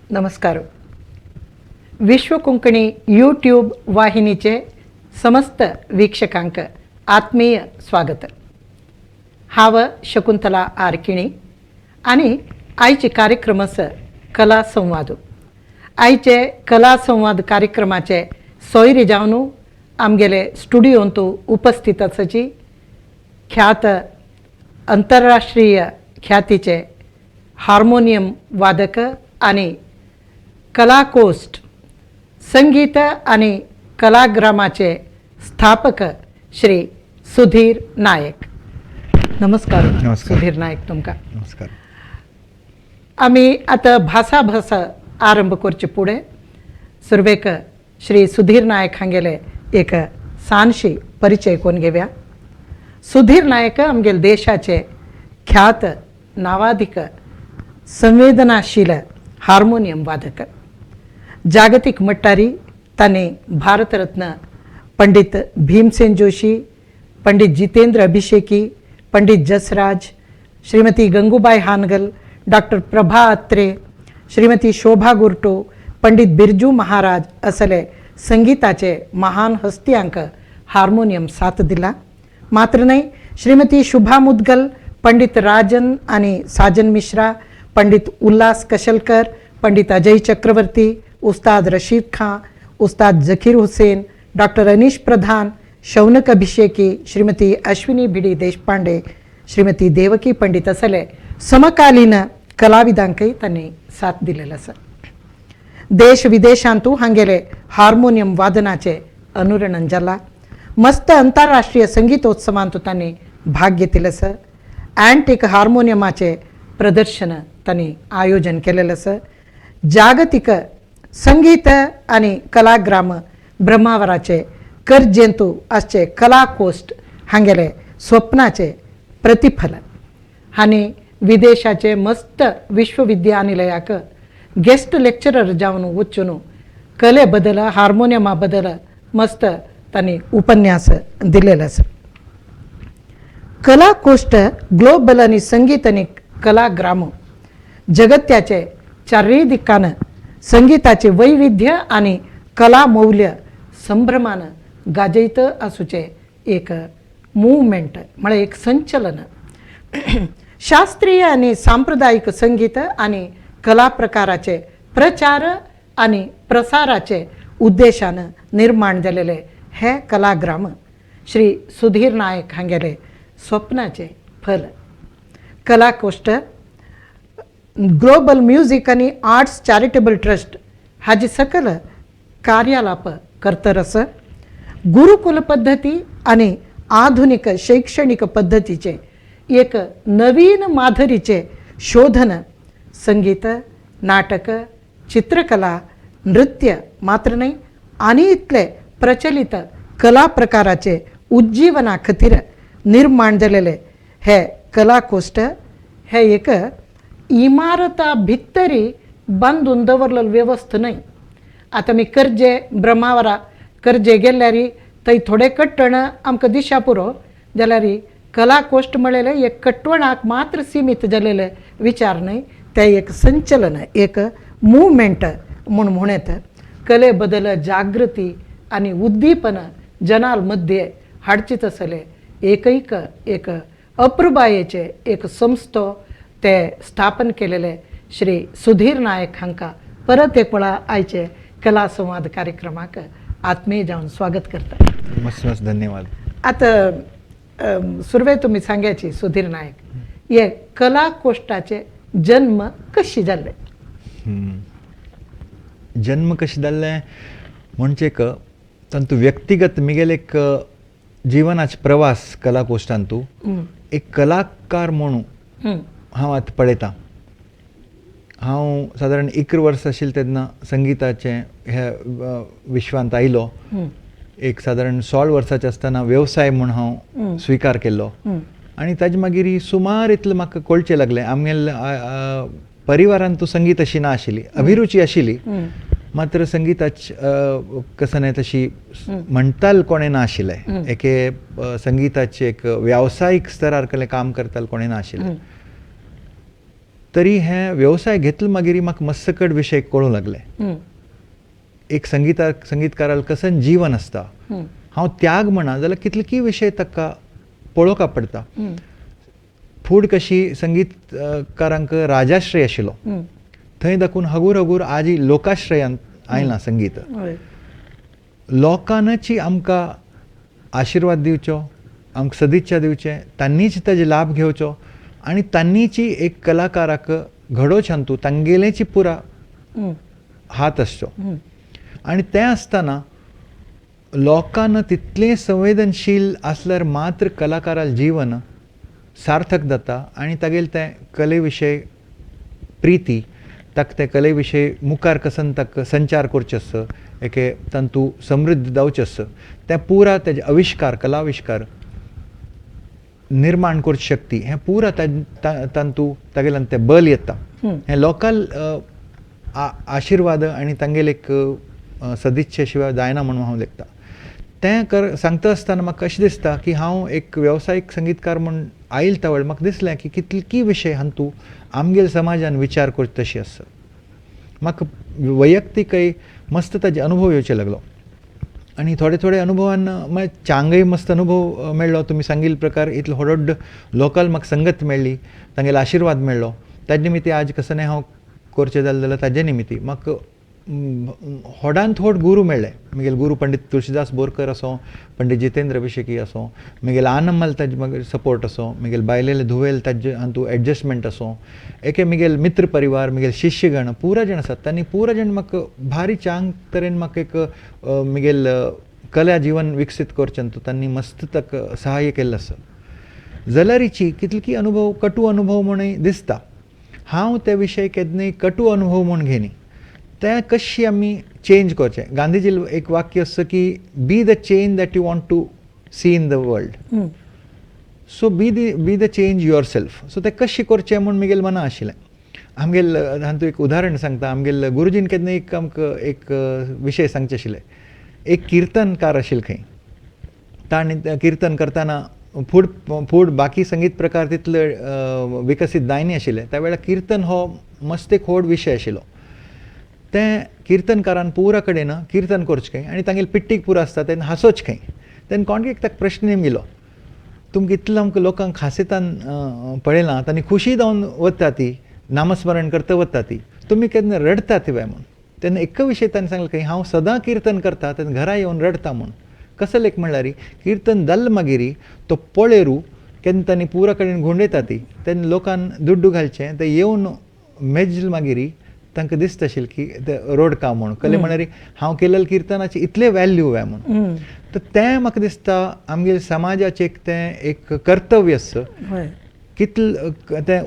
नमस्कार. विश्व कोंकणी यूट्यूब वाहिनीचे समस्त वीक्षकांक आत्मीय स्वागत. हाव शकुंतला आरकिणी आणि आयचे कार्यक्रमस कला संवाद. आयचे कला संवाद कार्यक्रमाचे सोयरी जावन आमगेले स्टुडिओंत उपस्थित आसाची ख्यात आंतरराष्ट्रीय ख्यातीचे हार्मोनियम वादक आणि कलाकोस्ट संगीत आणि कलाग्रामाचे स्थापक श्री सुधीर नायक. नमस्कार. सुधीर नायक तुमका नमस्कार. आम्ही आता भासा आरंभ करचे पुढे सुरवेक श्री सुधीर नायक हांगेले एक सानशी परिचय कोण घेव्या. सुधीर नायक आमगेले देशाचे ख्यात नावाधिक संवेदनाशील हार्मोनियम वादक. जागतिक मट्टारी ताने भारतरत्न पंडित भीमसेन जोशी, पंडित जितेंद्र अभिषेकी, पंडित जसराज, श्रीमती गंगूबाई हानगल, डॉक्टर प्रभा अत्रे, श्रीमती शोभा गुरटो, पंडित बिरजू महाराज असले संगीताचे महान हस्त्यांक हार्मोनियम साथ दिला. मात्र नाही, श्रीमती शुभा मुदगल, पंडित राजन आणि साजन मिश्रा, पंडित उल्लास कशलकर, पंडित अजय चक्रवर्ती, उस्ताद रशीद खां, उस्ताद जकीर हुसेन, डॉक्टर अनीश प्रधान, शौनक अभिषेकी, श्रीमती अश्विनी भिडी देशपांडे, श्रीमती देवकी पंडित असले समकालीन कलाविदांकही त्यांनी साथ दिलेला आसा. देश विदेशांतू हांगेले हार्मोनियम वादनाचे अनुरणन जाला. मस्त आंतरराष्ट्रीय संगीतोत्सवांतू त्यांनी भाग घेतिल्लो आसा. अँटिक हार्मोनियमाचे प्रदर्शन त्यांनी आयोजन केलेलं आसा. जागतिक संगीत आणि कलाग्राम ब्रह्मावराचे कर्जेंतू आसचे कलाकोस्ट हांगेले स्वप्नाचे प्रतिफल. हानी विदेशाचे मस्त विश्वविद्यानिलयाक गेस्ट लेक्चरर जावन वचून कले बदल हार्मोनियमा बदल मस्त त्यांनी उपन्यास दिलेला आसा. कलाकोस्ट ग्लोबल आणि संगीत आणि कलाग्राम जगत्याचे चारही दिक्कान संगीताचे वैविध्य आणि कला मौल्य संभ्रमान गाजयत आसूचे एक मुवमेंट म्हणजे एक संचलन. शास्त्रीय आणि सांप्रदायिक संगीत आणि कला प्रकाराचे प्रचार आणि प्रसाराचे उद्देशान निर्माण झालेले हे कलाग्राम श्री सुधीर नायक हांगेले स्वप्नाचे फल. कलाकोस्ट ग्लोबल म्युझिक आणि आर्ट्स चॅरिटेबल ट्रस्ट हाजी सकल कार्यालाप करतरस. गुरुकुल पद्धती आणि आधुनिक शैक्षणिक पद्धतीचे एक नवीन माधुरीचे शोधन संगीत, नाटक, चित्रकला, नृत्य मात्र नाही आणि इतले प्रचलित कला प्रकाराचे उज्जीवना खातीर निर्माण झालेले हे कलाकोस्ट हे एक इमारता भितरी बांधून दवरलेली व्यवस्था नाही. आता मी कर्जे ब्रह्मावरा कर्जे गेल्यारी थंय थोडे कट्टण आमकां दिशा पुरो जाल्यार कलाकोस्ट म्हणलेले एक कट्टवणाक मात्र सीमित झालेले विचार नाही. ते एक संचलन, एक मुवमेंट म्हूण म्हणत कले बदल जागृती आणि उद्दीपन जनाल मध्ये हाडचीच असले एकैक एक अप्रुबायेचे एक संस्थो ते स्थापन केलेले श्री सुधीर नायक हांकां परत एक वेळा आयचे कला संवाद कार्यक्रमाक आत्मीय जावन स्वागत करता. मस्त धन्यवाद. आता सुरवे तुम्ही सांगायची सुधीर नायक हे कलाकोष्टाचे जन्म कशी जाल्ले. जन्म कशी जाल्ले म्हणजे तांतू व्यक्तिगत मिगेले एक जिवनाचे प्रवास कलाकोष्टांतू एक कलाकार म्हणून हांव आतां पळयतां. हांव सादारण 11 वर्सां आशिल्लें तेन्ना संगीताचे ह्या विश्वांत आयलो. एक सादारण 16 वर्साचें आसतना व्यवसाय म्हूण हांव स्विकार केल्लो आनी ताजे मागीर सुमार इतलें म्हाका कळचें लागलें. आमगेल्या परिवारांत संगीत अशी ना आशिल्ली, अभिरुची आशिल्ली, मात्र संगीताची कसं तशी म्हणटाल कोणें ना आशिल्लें. एके संगीताचे एक व्यावसायिक स्तरार केलें काम करताल कोणें ना आशिल्लें. तरी हे व्यवसाय घेतलो मागीर म्हाका मस्तकड विशय कळूंक लागले. एक संगीतकाराल कसं जीवन असता, हांव त्याग म्हणा जाल्यार कितलेकी विशय ताका पळोवपा पडटा. फूड कशी संगीतकारांक राजाश्रय आशिल्लो, थंय दाखून हगूर हगूर आज लोकाश्रयांत आयलां संगीत. लोकांची आमकां आशिर्वाद दिवचो, आमकां सदिच्छा दिवचे, तांनीच ताजे लाभ घेवचो आनी तांनीची एक कलाकाराक घडोवचे हातूं तांगेलेची पुरा हात आसचो. आनी तें आसतना लोकांना तितलें संवेदनशील आसल्यार मात्र कलाकाराल जीवन सार्थक जाता आनी तागेले तें कले विशय प्रिती, ताका ते कले विशय मुखार कसन ताका संचार करचो आसता, एके तांतू समृद्ध जावचें आसता, तें पुरा तेजे आविश्कार कलाविश्कार निर्माण करची शक्ती हें पुरा तांतू तागेल्यान तें बल येता. हें लोकल आशिर्वाद आनी तांगेले एक सदिच्छे शिवाय जायना म्हणून हांव लेखता. तें सांगता आसतना म्हाका अशें दिसता की हांव एक वेवसायीक संगीतकार म्हूण आयिल्ले त्या वेळ म्हाका दिसलें की कितली विशय हातूं आमगेल्या समाजान विचार करचे तशी आसा. म्हाका वैयक्तीकय मस्त ताजे अनुभव येवचे लागलो आनी थोडे अनुभवान म्हळ्यार चांगय मस्त अनुभव मेळ्ळो. तुमी सांगिल्ले प्रकार इतलो व्हड लोकल म्हाका संगत मेळ्ळी, तांगेलो आशिर्वाद मेळ्ळो. ताजे निमित्ती आज कसं हांव करचें जाल्यार ताजे निमित्ती म्हाका व्हडांत व्हड गुरू मेळ्ळे. म्हगेले गुरू पंडीत तुळशीदास बोरकर असो, पंडीत जितेंद्र अभिषेकी असो, म्हगेले आनंदमल ताजे मागीर सपोर्ट असो, म्हगेले बायलेले धुवेल ताजे हातूं एडजस्टमेंट असो, एके म्हगेले मित्र परिवार, म्हगेले शिश्यगण पुरा जाण आसात. तांणी पुरा जाण म्हाका भारी चांग तरेन म्हाका एक म्हगेल कला जीवन विकसीत करचें तांणी मस्त ताका सहाय्य केल्लें आसा. जाल्यारीची कितलीकी अनुभव कटू अनुभव म्हणून दिसता. हांव ते विशय केन्नाय कटू अनुभव म्हूण घेयनी, तें कशी आमी चेंज करचें. गांधीजी एक वाक्य आसता की be the change that you want to see in the world, so be the change yourself. So तें कशें करचें म्हूण म्हगेलें मना आशिल्लें. आमगेल हातूंत एक उदाहरण सांगता. आमगेल गुरुजीन केन्ना एक आमकां एक विशय सांगचे आशिल्ले. एक किर्तनकार आशिल्ले खंय, ताणें कीर्तन करतना फूड बाकी संगीत प्रकार तितले विकसीत जायनी आशिल्ले. त्या वेळार कीर्तन हो मस्त एक व्हड विशय आशिल्लो. तें कीर्तनकारान पुरा कडेन कीर्तन करचें खंय आनी तांगेले पिट्टीक पुरो आसता तेन्ना हांसोवचें खंय. तेन्ना कोणके ताका प्रश्न नेमिलो, तुमकां इतलो आमकां लोकांक खासेतान पळयलां, तांणी खुशी जावन वता ती, नामस्मरण करता वता ती, तुमी केन्ना रडता ती म्हूण. तेन्ना एक विशय ताणें सांगलो खंय, हांव सदां कीर्तन करता तेन्ना घरा येवन रडता म्हूण. कसं लेख म्हणल्यार कीर्तन जाल्ले मागीर तो पळेरू केन्ना तांणी पुरा कडेन घुंवडायता ती, तेन्ना लोकांन दुड्डू घालचें, ते येवन मेजले मागीर तांकां दिसता आशिल्लें की ते रोडका म्हूण कले म्हणल्यार हांव केलेले कीर्तनाचे इतले वॅल्यू जाय म्हूण. तर तें म्हाका दिसता आमगेल्या समाजाचें तें एक कर्तव्य आसा, कितलें तें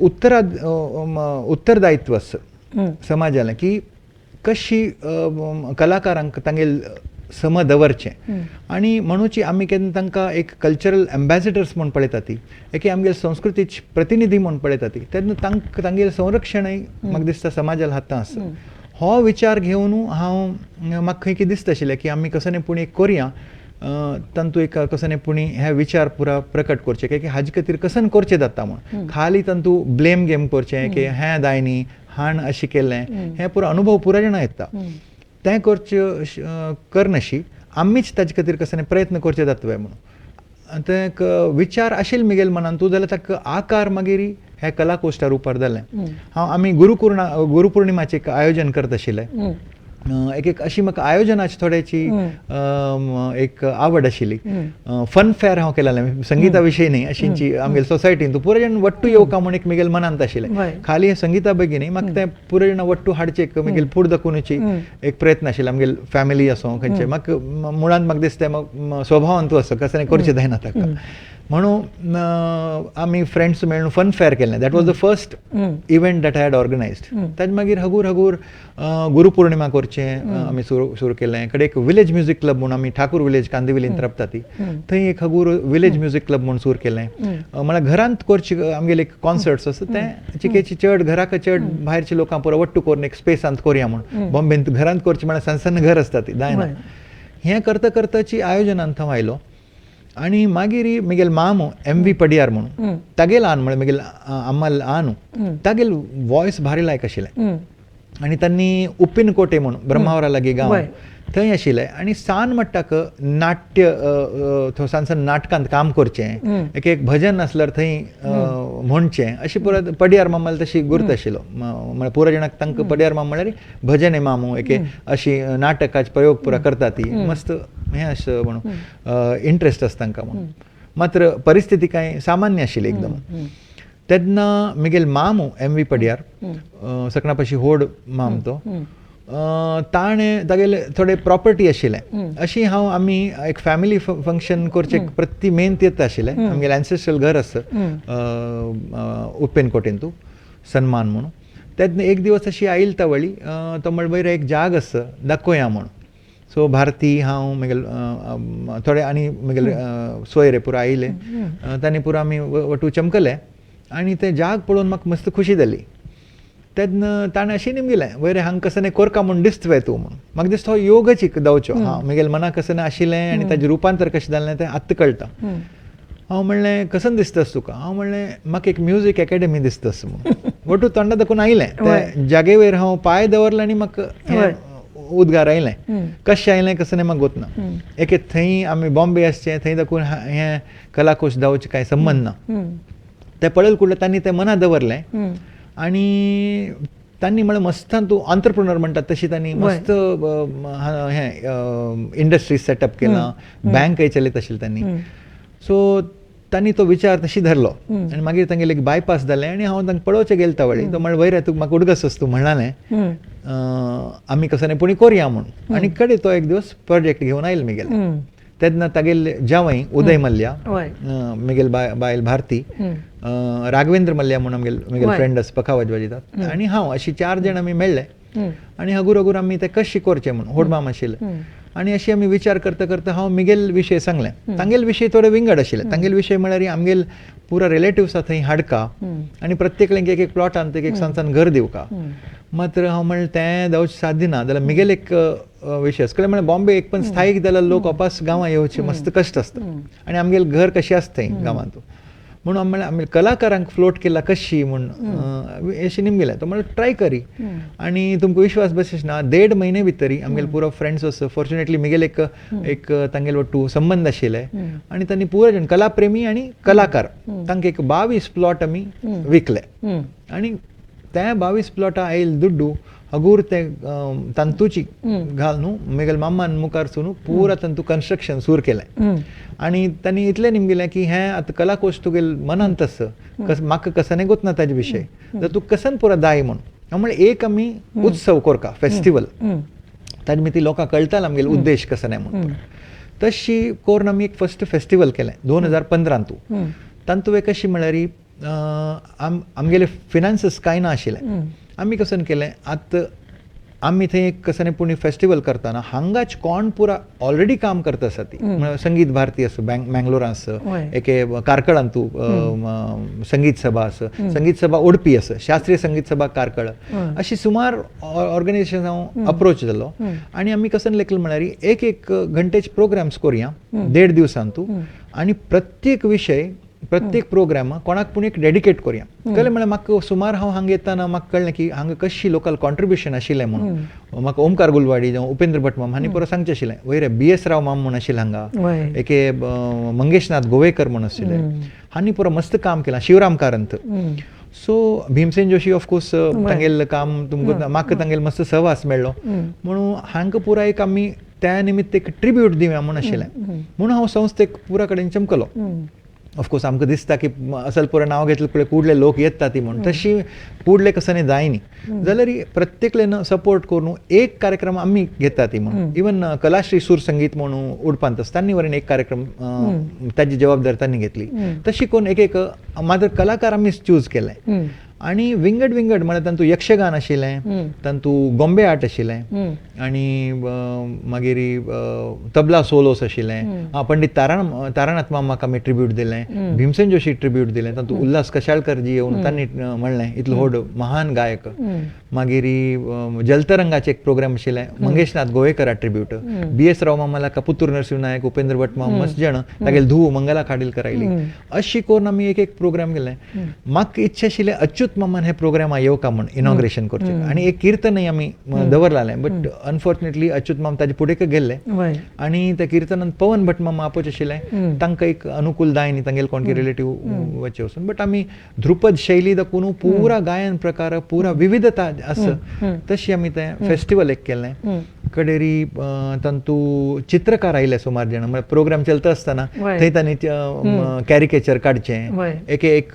उत्तरदायित्व आसा समाजालें की कशी कलाकारांक तांगेले सम दवरचें. आनी म्हणूची आमी केन्ना तांकां एक कल्चरल एम्बेसिडर्स म्हूण पळयता ती, एके आमगेले संस्कृतीचे प्रतिनिधी म्हूण पळयता ती, तेन्ना तांगेलें संरक्षणय म्हाका दिसता समाजाल हातां आसा. हो विचार घेवन हांव म्हाका खंय कितें दिसता आशिल्लें की आमी कसोनेपुणी करुया, तांतू एक कसोनेपुणी हे विचार पुरा प्रकट करचे की हाजे खातीर कसन करचें जाता म्हूण. खाली तांतू ब्लेम गेम करचें की हें जायनी, हाण अशें केलें, हें पुरो अनुभव पुरा जाणां येता. तें करचें करनाशी आमीच ताजे खातीर कसो प्रयत्न करचे जातवे म्हणून. तें विचार आशिल्ले म्हगेल्या मनान तूं जाल्यार ताका आकार मागीर हे कलाकोश्टा रुपार जालें. आमी गुरुपुर्णिमाचें एक आयोजन करता आशिल्ले. एक अशी म्हाका आयोजनाची थोड्याची एक आवड आशिल्ली. फन फेअर हांव केलेलें, संगीता विशयी न्ही, अशींची आमगेल्या सोसायटीन तूं पुराय जाण वट्टू येवका म्हूण एक म्हगेल्या मनांत आशिल्लें. खाली हे संगीता बेगी न्ही, म्हाका तें पुराय जाणां वट्टू हाडचें एक म्हगेलें फूड दाखोवनची एक प्रयत्न आशिल्लो. आमगेली फॅमिली असो खंयचे म्हाका मुळांत म्हाका दिसता स्वभावान तूं असो कसं करचें जायना ताका म्हणून आमी फ्रेंड्स मेळून फन फेअर केल्लें. That was the first event that I had organised. ताजे मागीर हगूर हगूर गुरुपौर्णिमा करचें आमी सुरू केलें. कडेन एक विलेज म्युजीक क्लब म्हणून आमी ठाकूर विलेज कांदिवलींत राबता ती, थंय एक हगूर विलेज म्युजीक क्लब म्हणून सुरू केलें. म्हळ्यार घरांत करचे आमगेले एक कॉन्सर्ट्स आसा तें चिकेची चड घराक चड भायरच्या लोकांक पुरो वट्टू करून एक स्पेसांत करया म्हणून. बॉम्बेंत घरांत करचें म्हळ्यार सन्न घर आसता ती जायना. हें करता करताची आयोजनांत हांव आयलो आणि मागीर म्हगेल मामू MV पडियार म्हणून तागेल आन म्हळ्यार म्हगेल अम्माल आनू तागेल वॉयस भारी लायक आशिल्लें आनी तांणी उप्पिन कोटे म्हणून ब्रह्मावरा लागीं गांव थंय आशिल्लें आनी सान म्हणटाक नाट्य सान नाटकांत काम करचें एक भजन आसल्यार थंय म्हणचें अशें परत पडियार मामाल तशी गुर्त आशिल्लो म्हळ्यार पुरो जाणांक तांकां पडियार मामा म्हळ्यार भजन आहे मामू एक अशी नाटकाचे प्रयोग पुरा करता ती मस्त हें असं म्हणून इंट्रस्ट आसता तांकां म्हणून मात्र परिस्थिती कांय सामान्य आशिल्ली एकदम तेन्ना म्हगेल मामू MV पडियार सकणापाशी होड माम तो ताणें तागेले थोडे प्रॉपर्टी आशिल्लें अशी आमी एक फॅमिली फंक्शन करचें प्रती मेन तीर्थ आशिल्लें आमगेलें एन्सेस्ट्रल घर आसा उप्पेन कोटेंतू सन्मान म्हणून तेन्ना एक दिवस अशी आयिल्ली तावळी तो म्हणल्यार वयर एक जाग आसा दाखोवया म्हणून सो भारती हांव म्हगेल थोडे आनी म्हगेले सोयरे पुरो आयिल्ले तांणी पुरो आमी वटू चमकले आनी तें जाग पळोवन म्हाका मस्त खुशी जाली तेन्ना ताणें अशें निमगेलें वयर हांगा कसं कोरका म्हूण दिसता तूं म्हणून म्हाका दिसता हो योगच दावचो म्हगेल मनाक कसं आशिल्लें आनी ताजें रुपांतर कशें जाल्लें तें आत्तां कळटा हांव म्हणलें कसं दिसतास तुका हांव म्हणलें म्हाका एक म्युजीक अकॅडमी दिसतास म्हणून वटू तोंडा दाखोवन आयलें त्या जागे वयर हांव पांय दवरले आनी म्हाका उद्गार आयलें कशें आयलें कसं म्हाका गोतना एक थंय आमी बॉम्बे आसचें थंय दाखोवन हें कलाकोश दावचें कांय संबंद ना तें पळयल कुडलें तांणी तें मना दवरलें आनी तांणी म्हळ्यार मस्तान तूं ऑन्टरप्रिनर म्हणटात तशी तांणी मस्त हें इंडस्ट्रीज सेटअप केला बँकय चलयत आशिल्ली तांणी सो तांणी तो विचार तशी धरलो आनी मागीर तांगेलें एक बायपास जालें आनी हांव तांकां पळोवचें गेलें तावळी तो म्हळ्यार वयर तूं म्हाका उडगस तूं म्हणलालें आमी कसं पुणी करया म्हणून आनी कडेन तो एक दिवस प्रोजेक्ट घेवन आयलो म्हगेले तेन्ना तागेले जावई उदय मल्ल्या म्हगेल बायल भारती राघवेंद्र मल्ल्या म्हणून म्हगेल फ्रेंड आसा पखावज वाजयतात आनी हांव अशी 4 जाण आमी मेळ्ळे आनी हगूर हगूर आमी तें कशें करचें म्हणून होडमाम आशिल्लें आनी अशी आमी विचार करता करता हांव म्हगेल विशय सांगलें तांगेल विशय थोडे विंगड आशिल्ले तांगेल विशय म्हळ्यार आमगेल पुरो रिलेटिव्स आसा थंय हाडका आनी प्रत्येकल्याक एक प्लॉटान एक सांसान घर दिवका मात्र हांव म्हणलें तें जावचें साध्य ना जाल्यार म्हगेल एक विशय आसा म्हळ्यार बॉम्बे एक पण स्थायीक जाल्यार लोक वापस गांवां येवचे मस्त कश्ट आसता आनी आमगेलें घर कशें आसता थंय गांवांत म्हणून म्हणलें आमी कलाकारांक फ्लोट केला कशी म्हूण अशें निमगेलें तो म्हणल्यार ट्राय करी आनी तुमकां विश्वास बसना 1.5 म्हयने भितर आमगेले पुरो फ्रेंड्स आसा फॉर्च्युनेटली म्हगेले एक तांगेले वटू संबंध आशिल्ले आनी तांणी पुरो जाण कलाप्रेमी आनी कलाकार तांकां एक 22 प्लॉट आमी विकले आनी त्या 22 प्लॉटा आयल दुड्डू हगूर ते तंतूची घाल न्हू म्हगेल मामान मुखार सुनू पुरा तंतू कन्स्ट्रक्शन सुरू केलें आनी तांणी इतलें निमगेलें की हें आतां कलाकोश तुगेल मनांत आसा म्हाका कसाने गोतना ताजे विशय जाल्यार तूं कसन पुरा दाय म्हणून हांव म्हणलें एक आमी उत्सव करका फेस्टिवल ताजे भितर लोकांक कळटालें आमगेलो उद्देश कसाने म्हणून तशी करून आमी एक फर्स्ट फेस्टिवल केलें 2015 तांतू एक अशी म्हळ्यार आमगेले फिनान्सीस कांय ना आशिल्ले आमी कसन केलें आतां आमी थंय एक कसाने पुणी फेस्टिवल करतना हांगाच कोण पुरा ऑलरेडी काम करता आसा ती म्हळ्यार संगीत भारती आसा मँगलोरा आसा एके कारकळान तूं संगीत सभा आसा संगीत सभा उडपी आसा शास्त्रीय संगीत सभा कारकळ अशी सुमार ऑर्गनायजेशन हांव अप्रोच जालो आनी आमी कसन लेखलें म्हळ्यार एक घंटेचे प्रोग्राम्स करुया 1.5 दिवसान तूं आनी प्रत्येक विशय प्रत्येक प्रोग्राम कोणाक पूण एक डेडिकेट करुया कळ्ळें म्हळ्यार म्हाका सुमार हांव हांगा येताना म्हाका कळ्ळें की हांगा कशी लोकल कॉन्ट्रिब्युशन आशिल्लें म्हणून म्हाका ओमकार गुलवाडी जावं उपेंद्र भट माम हांणी परत सांगचें आशिल्लें वयर BS राव माम म्हूण आशिल्ले हांगा एके मंगेशनाथ गोवेकर म्हूण आशिल्ले हांणी पुरो मस्त काम केलां शिवराम कारंत सो भीमसेन जोशी ऑफकोर्स तांगेलें काम तुमकां म्हाका तांगेलो मस्त सहवास मेळ्ळो म्हणून हांगा पुरा एक आमी त्या निमित्त एक ट्रिब्यूट दिवया म्हूण आशिल्लें म्हणून हांव संस्थेक पुरा कडेन चमकलो ऑफकोर्स आमकां दिसता की असल पुरो नांव घेतलें पळय कुडले लोक येता ती म्हणून तशी कुडले कसं जायनी जाल्यार प्रत्येकल्यान सपोर्ट करून एक कार्यक्रम आमी घेता ती म्हणून इवन कलाश्री सूर संगीत म्हणून उडपांत आसा तांणी वरेन एक कार्यक्रम ताजी जबाबदारी तांणी घेतली तशी करून एक मात्र कलाकार आमी चूज केले आनी विंगड म्हळ्यार तांतू यक्षगान आशिल्लें तांतू गोंबे आर्ट आशिल्लें आनी मागीर तबला सोलोस आशिल्लें पंडीत तारानाथ मामाक आमी ट्रिब्यूट दिलें भीमसेन जोशी ट्रिब्यूट दिलें तांतू उल्हास कशाळकर जी येवन तांणी म्हणलें इतलो व्हड महान गायक मागीर जलतरंगाचे एक प्रोग्राम आशिल्ले मंगेशनाथ गोवेकर ट्रिब्यूट, BS राव मामाला पुत्तूर नरसिंहनायक, उपेंद्र भट मामा मस्त जण तागेले धूव मंगला खाडीलकर आयली. अशी करून आमी एक एक प्रोग्राम केले. म्हाका इच्छा आशिल्लें अच्युत मामान हे प्रोग्राम येवका म्हण इनॉग्रेशन करचे आनी एक कीर्तनय आमी दवरलालें. बट अनफॉर्च्युनेटली अच्युत मामा ताजे फुडें गेल्ले आनी त्या कीर्तनांत पवन भट मामा आपोवचे आशिल्ले. तांकां एक अनुकूल दाय न्ही, तांगेले कोणकी रिलेटिव्ह वचे वचून. बट आमी ध्रुपद शैली दाखोवन पुरा गायन प्रकार पुरा विविधता आसा तशी आमी तें फेस्टिवल एक केल्लें. कडेरी तांतू चित्रकार आयले सुमार जाण, म्हळ्यार प्रोग्राम चलता आसतना थंय तांणी कॅरिकेचर काडचें. एक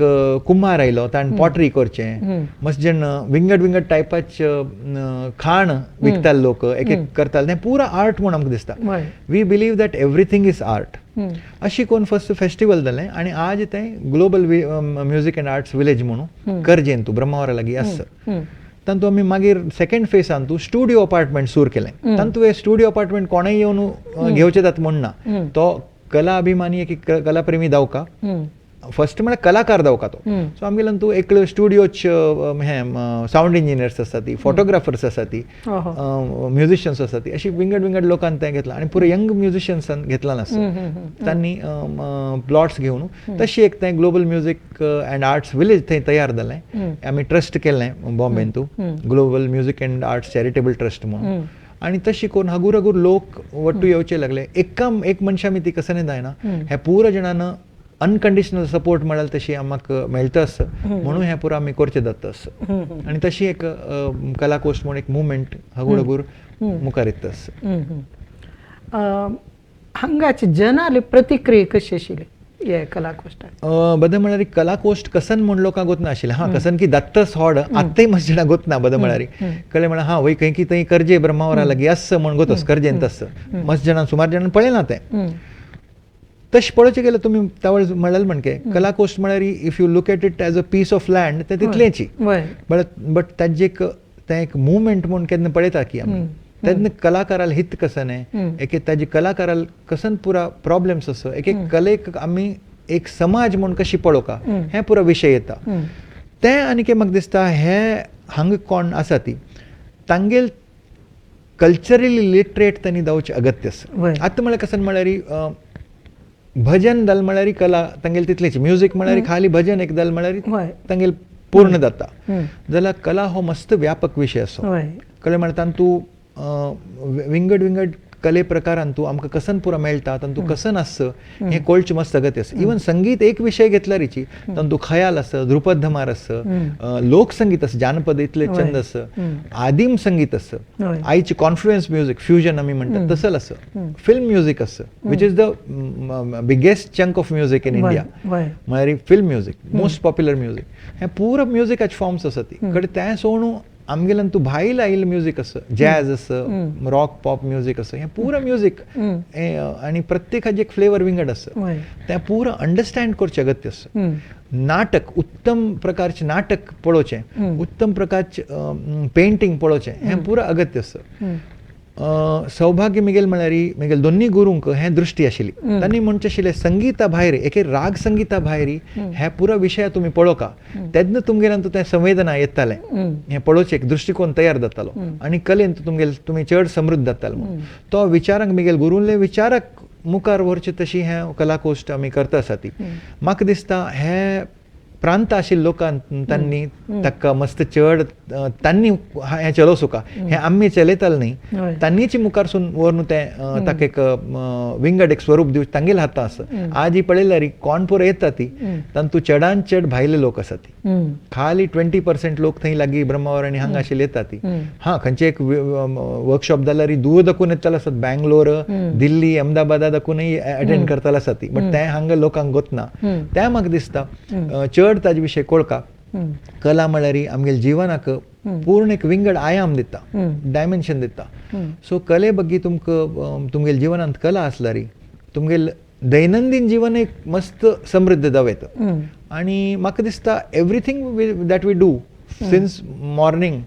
कुंभार आयलो, ताणें पॉटरी करचें. मस्त जण विंगड विंगड टायपाचे खाण विकताले लोक, एक एक करताले. तें पुरा आर्ट म्हूण आमकां दिसता. We believe that everything is art. अशी करून फर्स्ट फेस्टिवल जालें आनी आज तें global music and arts village म्हणून करजेन तूं ब्रह्मावरा लागीं आसा. तांतू आमी मागीर सेकंड फेसान तूं स्टुडिओ अपार्टमेंट सुरू केलें. तांतू हे स्टुडिओ अपार्टमेंट कोणेय येवन घेवचे जाता म्हणना. तो कला अभिमानी एक कलाप्रेमी जावका, फर्स्ट म्हळ्यार कलाकार जावका तो. सो आमगेले तूं एकल्यो स्टुडिओच हे सावंड इंजिनियर्स आसा ती, फोटोग्राफर्स आसा ती, म्युझिशियन्स आसा ती, अशी विंगड विंगड लोकांनी तें घेतलां आनी पुरो यंग म्युझिशियन्सान घेतला नासता. तांणी प्लॉट्स घेवन तशी एक तें global music and arts village थंय तयार जालें. आमी ट्रस्ट केल्लें बॉम्बेन तूं global music and arts charitable trust म्हणून. आनी तशी करून हगूर हगूर लोक वट्टू येवचे लागले. एक मनशा मी ती कसं जायना, हे पुरो जाणांना अनकंडिशनल सपोर्ट मेळ्ळा तशी आमकां मेळटा आसा म्हणून हें पुरो आमी करचे जाता आसा. आनी तशी एक कलाकोस्ट म्हणून एक मुवमेंट हगूर हगूर मुखार येता आसा. हांगाचे जनाले प्रतिक्रिया कशी आशिल्ली हे कलाकोश्टाक? बद म्हळ्यार कलाकोस्ट कसन म्हूण लोकांक गोतना आशिल्लें. हा कसन की दत्तस होड आत्ताय मातशे जाणां गोतना बद म्हळ्यार कळ्ळें. म्हळ्यार हा वय खंय की थंय करजे ब्रह्मावरा लागीं आसा म्हूण गोतस करजेंत आसा. मस्त जाणां सुमार जाणांनी पळयलां तें. तशें पळोवचें गेल्यार तुमी तावळ म्हणलें म्हणके कलाकोस्ट म्हळ्यार if you look at it as a piece of land तें तितलेंची. बट ताजें तें एक मुवमेंट म्हूण केन्ना पळयता की आमी तेन्ना कलाकाराल हित कसन एक ताजी कलाकाराल कसन पुरा प्रॉब्लेम्स आसा. एक कलेक आमी एक समाज म्हूण कशी पळोवका हें पुरो विशय येता. तें आनी म्हाका दिसता हे हांगा कोण आसा ती तांगेल कल्चरली लिटरेट तांणी जावचें अगत्य आसा. आतां म्हळ्यार कसन म्हळ्यार भजन जाल म्हळ्यार कला तांगेली तितलीच, म्युजीक म्हळ्यार खाली भजन एक जाल म्हळ्यार तांगेल पूर्ण जाता. जाल्यार कला हो मस्त व्यापक विशय असो. कळ्ळें म्हळ्यार तांतू विंगड विंगड कले प्रकारान तूं आमकां कसन पुरो मेळटा, तांतू कसन आसा हें कळचें मस्त अगत्य आसा. इवन संगीत एक विशय घेतल्यारीची तांतू खयाल आसा, ध्रुपद धमार आसा, लोकसंगीत आसा, जानपद इतले छंद आसा, आदीम संगीत आसा, आयची कॉन्फ्लुएन्स म्युजीक फ्युजन आमी म्हणटा तसल आसा, फिल्म म्युजीक आसा which is the biggest chunk of music in India. म्हळ्यार film music most popular music हें पुरो म्युजीकाचे फॉर्म्स आसा ती. कडेन तें सोडून आमगेल्यान तूं भायल आयिल्लें म्युजीक आसा, जॅज आसा, रॉक पॉप म्युजीक आसा, हें पुरो म्युजीक आनी प्रत्येकाचें एक फ्लेवर विंगड आसा. तें पुरो अंडरस्टँड करचें अगत्य आसा. नाटक उत्तम प्रकारचें नाटक पळोवचें, उत्तम प्रकारचें पेंटींग पळोवचें हें पुरो अगत्य आसा. सौभाग्य मिगेल म्हळ्यार दोन्ही गुरूंक हें दृश्टी आशिल्ली. तांणी म्हणचें आशिल्लें संगीता भायर एक राग संगीता भायर हे पुरो विशय तुमी पळोवका तेन्ना तुमगेल्यान तें संवेदना येतालें. हें पळोवचें एक दृश्टिकोन तयार जातालो आनी कलेन तुमी चड समृद्ध जातालो म्हणून तो विचाराक मिगेल गुरूंले विचाराक मुखार व्हरचे तशी हें कलाकोस्ट आमी करता आसा ती. म्हाका दिसता हे प्रांत आशिल्ल्या लोकांक तांणी ताका मस्त चड तांणी हें चलोवं सुका हें आमी चलयताले न्ही, तांणीच मुखारसून व्हरून तें ताका एक विंगड एक स्वरूप दिवचें तांगेल्या हातां आसा. आज ही पळयल्यार कोण पुरो येता ती तांतू चडांत चड भायले लोक आसा ती. खाली 20% लोक थंय लागीं ब्रह्मावर आनी हांगा आशिल्ले येता ती. हा खंयचे एक वर्कशॉप जाल्यार दूर दाखून येताले आसत, बँगलोर, दिल्ली, अहमदाबादा दाखूनय अटेंड करताले आसा ती. बट तें हांगा लोकांक गोतना तें म्हाका दिसता चड ताजे विशय कळका. कला म्हळ्यार आमगेल्या जिवनाक पूर्ण एक विंगड आयाम दिता, डायमेन्शन दिता. सो कले बग्गी तुमकां तुमगेल्या जिवनांत कला आसल्यार तुमगेल दैनंदीन जीवन एक मस्त समृद्ध जावं. आनी म्हाका दिसता everything that we do since morning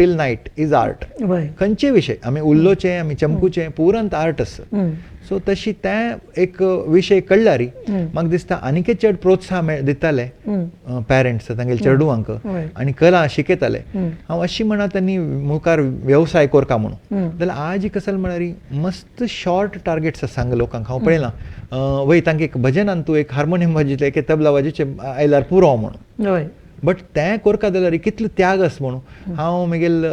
till night is art. वय खंयचे विशय आमी उल्लोचे आमी चमकूचे पुरंत आर्ट आसा. सो तशी तें एक विशय कळ्ळारी म्हाका दिसता आनीकय चड प्रोत्साहन दिताले पेरंट्स तांगेले चेडूवांक आनी कला शिकयताले. हांव अशी म्हणत आनी मुखार व्यवसाय करता म्हणून जाल्यार आज एक असल म्हळ्यार मस्त शॉर्ट टार्गेट्स आसा हांगा लोकांक. हांव पळयलां वय तांकां एक भजनान तूं एक हार्मोनियम वाजयतले एक तबला वाजयचे आयल्यार पुरो म्हणून. बट तें करता जाल्यार कितलो त्याग आसा म्हणून हांव म्हगेल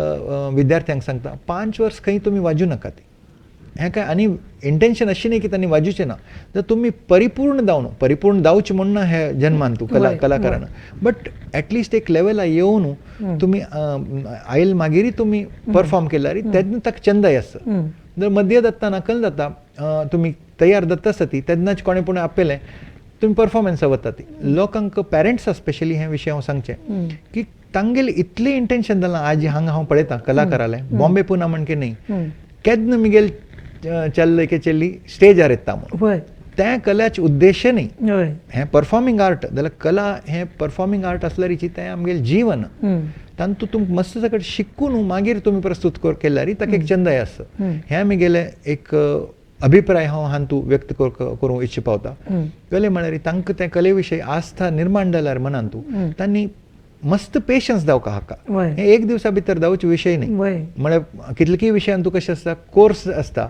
विद्यार्थ्यांक सांगता 5 वर्स खंय तुमी वाजू नाका ती. हें काय आनी इंटेंशन अशें न्ही की तांणी वाजूचें ना. तर तुमी परिपूर्ण जावचें म्हूण ना हे जन्मान तूं कलाकारान. बट एटलिस्ट एक लेवला येवन तुमी आयल मागीर तुमी परफॉर्म केल्यार तेन्ना ताका चंदय आसता. जर मध्य दत्ता नकल जाता तुमी तयार दत्ता आसता ती तेन्नाच कोणें पूण आपयलें तुमी परफॉर्मन्सा वता ती. लोकांक पेरंट्स स्पेशली हे विशय हांव सांगचें की तांगेलें इतलें इंटेंशन जालां आज हांगा हांव पळयतां कलाकारालें बॉम्बे पुना म्हण की न्ही केन्ना म्हगेल चल्ले की चेल्ली स्टेजार येता म्हणून. तें कलाचे उद्देश न्ही हें परफॉर्मिंग आर्ट जाल्यार कला हें परफॉर्मिंग आर्ट आसल्यारीची तें आमगेलें जीवन. तातूंत तुमकां मस्त सकट शिकून मागीर तुमी प्रस्तूत केल्यार ताका एक चंदय आसता. हें म्हगेलें एक अभिप्राय हांव हातूंत व्यक्त करूंक इच्छा पावता. कले म्हळ्यार तांकां त्या कले विशयी आस्था निर्माण जाल्यार मनांत तांणी मस्त पेशन्स दावका हाका. हे एक दिवसा भितर जावचे विशय न्ही. म्हळ्यार कितलेकी विशयान तूं कशें आसता कोर्स आसता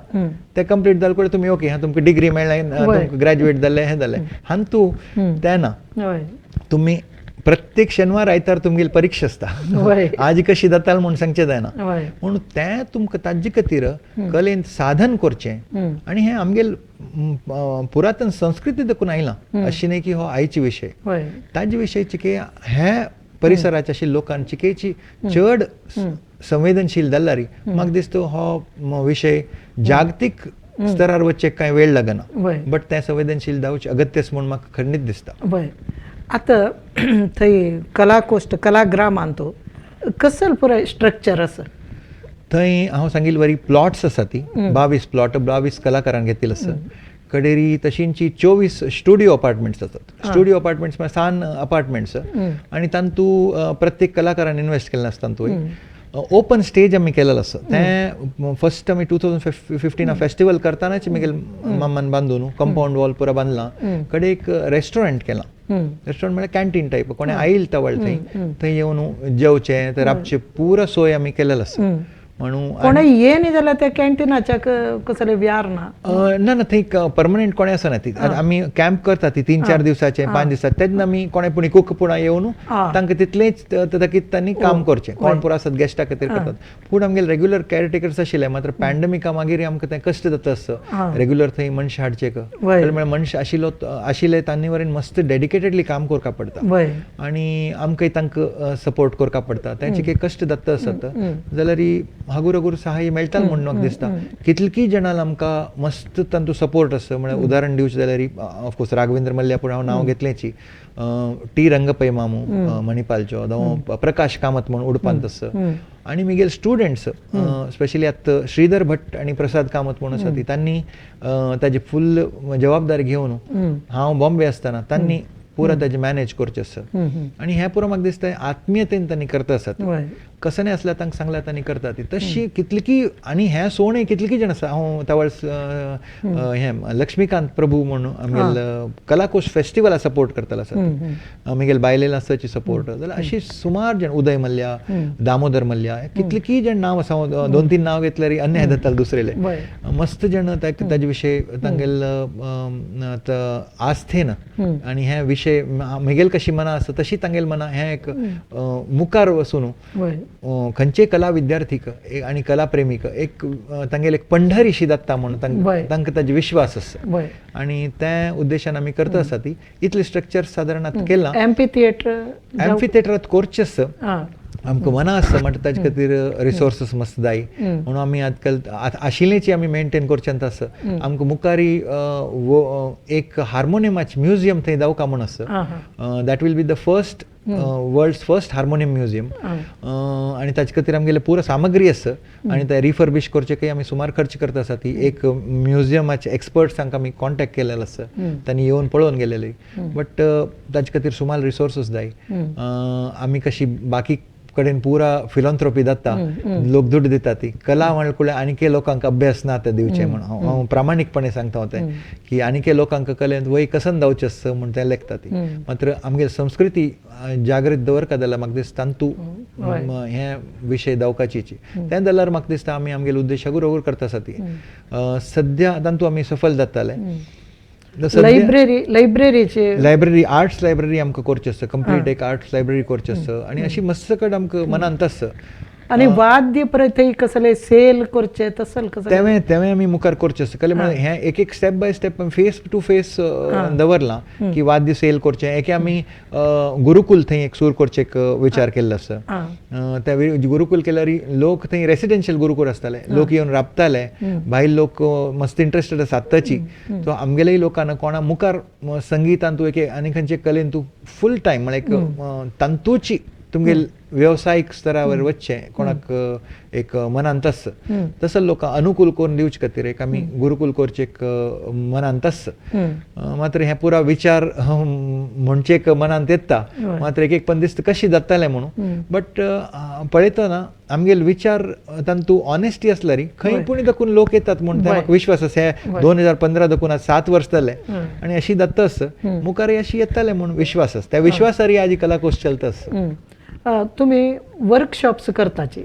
ते कंप्लीट जाले उपरांत तुमी ओके हां तुमकां डिग्री मेळ्ळें तुमकां ग्रॅज्युएट जालें हें जालें हातूं तें ना. तुमी प्रत्येक शेनवार आयतार तुमगेली परीक्षा आसता. आज कशी जाताली म्हूण सांगचें जायना म्हणून तें तुमकां ताजे खातीर कलेन साधन करचें. आनी हें आमगेल पुरातन संस्कृती देखून आयलां अशें न्ही की हो आयचे विशय. ताजे विशयचे की हे परिसराच्या अशी लोकांची केची चड संवेदनशील जाल्यार म्हाका दिसता हो विशय जागतीक स्तरार वच्चे कांय वेळ लागना. बट तें संवेदनशील जावचें अगत्यच म्हूण म्हाका खंडीत दिसता. आतां थंय कलाकोश्ट कलाग्राम आनी कसलो पुराय स्ट्रक्चर आसा थंय हांव सांगिल्ली वरी प्लॉट्स आसा ती 22 प्लॉट 22 कलाकारांक घेतिल्लो आसा. कडेरी तशींची 24 स्टुडिओ अपार्टमेंट्स आसात. स्टुडिओ अपार्टमेंट्स म्हळ्यार 6 अपार्टमेंट्स आनी तातूंत प्रत्येक कलाकारान इन्वेस्ट केल्लें आसता. ओपन स्टेज आमी केलेलो आसा. तें फस्ट आमी 2015 फेस्टिवल करतानाच म्हगेल मामान बांदून कंपाऊंड वॉल पुरो बांदलां. कडे एक रेस्टॉरंट केलां. रेस्टॉरंट म्हळ्यार कॅन्टीन टायप कोणें आयिल्लें तवळ थंय येवन जेवचें तर राबचें पुरो सोय आमी केलेलो आसा. म्हणून कोणें ये न्ही जाल्यार त्या कॅन्टीनाच्या कसले व्यार ना ना ना थंय परमनंट कोणें आसना ती. आमी कॅम्प करता ती 3-4 दिवसाचे 5 दिसाचे तेन्ना आमी कोणें पुणी कूक पुणा येवन तांकां तितलेंच तांणी काम करचें. कोण पुरो आसत गेस्टा खातीर करतात. पूण आमगेले रेग्युलर कॅरटेकर्स आशिल्ले मात्र पॅन्डमिका मागीर आमकां तें कश्ट जाता आसता रेग्युलर थंय मनशां हाडचे म्हळ्यार मनशां आशिल्ले तांणी वरेन मस्त डेडिकेटेडली काम करपा पडटा आनी आमकांय तांकां सपोर्ट करपा पडटा. तांचे काही कश्ट जाता आसत जाल्यार हागूर हागूर सहाय्य मेळटा म्हणून म्हाका दिसता. कितलींय जाणां आमकां मस्त तांतूं सपोर्ट आसा. म्हळ्यार उदाहरण दिवचें जाल्यार ऑफकोर्स राघवेंद्र मल्ल्या पूण हांव नांव घेतलेंची टी रंगपै मामू मणिपालचो जावं प्रकाश कामत म्हणून उडपांत आसा. आनी म्हगेले स्टुडंट्स स्पेशली आतां श्रीधर भट्ट आनी प्रसाद कामत म्हणून आसा ती तांणी ताजी फुल्ल जबाबदारी घेवन हांव बॉम्बे आसतना तांणी पुरो ताजें मॅनेज करचें आसा. आनी हें पुरो म्हाका दिसता आत्मीयतेन तांणी करता आसात. कसं आसल्यार तांकां सांगल्यार तांणी करता ती तशी कितलीकी. आनी हें सोवणें कितलीकी जाण आसा. हांव तावळस हें लक्ष्मीकांत प्रभू म्हणून आमगेल कलाकोश फेस्टिवला सपोर्ट करतालो आसा. आमगेल बायलेल आसाची सपोर्ट जाल्यार अशी सुमार जाण उदय मल्ल्या दामोदर मल्ल्या कितलीकी जाण नांव आसा. हांव 2-3 नांव घेतल्यार अन्याय जाताले दुसरेले. मस्त जाण ताजे विशय तांगेल आस्थेन आनी हे विशय म्हगेल कशी मना आसा तशी तांगेल मना हें एक मुखार वचून खंयचेय कला विद्यार्थीक आनी कला प्रेमीक एक तांगेल एक पंढरीशी जाता म्हणून तांकां ताजे विश्वास आसा. आनी त्या उद्देशान आमी करता आसा ती इतले स्ट्रक्चर सादारण आतां केलां. एम्फी थिएटरांत करचें आसा. आमकां मना आसता म्हणटा ताजे खातीर रिसोर्सीस मस्त जाय म्हणून आमी आजकाल आशिल्लेची आमी मेंटेन करचें आसा. आमकां मुखारी एक हार्मोनियमाचें म्युजियम थंय जावका म्हूण आसा. That will be the first world's first harmonium museum. आनी ताजे खातीर आमगेले पुरो सामग्री आसा आनी ते रिफर्बिश करचे काही आमी सुमार खर्च करता आसा. ती एक म्युजियमाचे एक्सपर्ट्सांक आमी कॉन्टॅक्ट केलेलो आसा. तांणी येवन पळोवन गेलेले. बट ताजे खातीर सुमार रिसोर्सीस जाय. आमी कशी बाकी कडेन पुरा फिलॉन्थ्रोपी जाता लोक दूड दिता ती कला म्हणल्यार आनीके लोकांक अभ्यास ना ते दिवचे म्हणून हांव प्रामाणीकपणे सांगता ते की आनीके लोकांक कलेंत वय कसन जावचें आसता म्हूण ते लेखता ती मात्र आमगे संस्कृती जागृत दवरता जाल्यार म्हाका दिसता तांतू हे विशय जावपाची तें जाल्यार म्हाका दिसता आमी आमगे उद्देश अगोर करता आसा ती सद्या तांतू आमी सफल जाताले लायब्ररी आर्ट्स लायब्ररी आमकां करची आसता कंप्लीट एक आर्ट्स लायब्ररी करची आसता आनी अशी मस्तकड आमकां मनांत आसता आणि वाद्य प्रथय कसले सेल करचे तसल कसले तेवे आमी मुखार करचे आसता कले म्हळ्यार हे एक एक step by step face to face दवरलां की वाद्य सेल करचे एके आमी गुरुकुल थंय एक सूर करचे विचार केल्लो आसा त्या गुरुकुल केल्यार लोक थंय रेसिडेन्शियल गुरुकुल आसताले लोक येवन राबताले भायर लोक मस्त इंट्रस्टेड आसात ताची सो आमगेल्याय लोकांना कोणा मुखार संगीतान तूं एक आनी खंयचे कलेन तूं फूल टायम म्हळ्यार एक तंतूची तुमगे व्यावसायिक स्तरावर वच्चे कोणाक एक मनांत आसता तसं लोकांक अनुकूल करून दिवचे खातीर एक आमी गुरुकुल करचे एक मनांत आसता मात्र हे पुरा विचार म्हणचे एक मनांत येता मात्र एक पण दिसता कशी जातालें म्हणून बट पळयतना आमगेले विचार तांतू ऑनेस्टी आसल्यार खंय पुणी देखून लोक येतात म्हणून ते म्हाका विश्वास आसा हे 2015 देखून आज 7 वर्स जाले आनी अशी जाता आसता मुखार अशी येताले म्हणून विश्वास आसा त्या विश्वासार आजी कलाकोश चलता आसता तुम्ही वर्कशॉप्स करताचे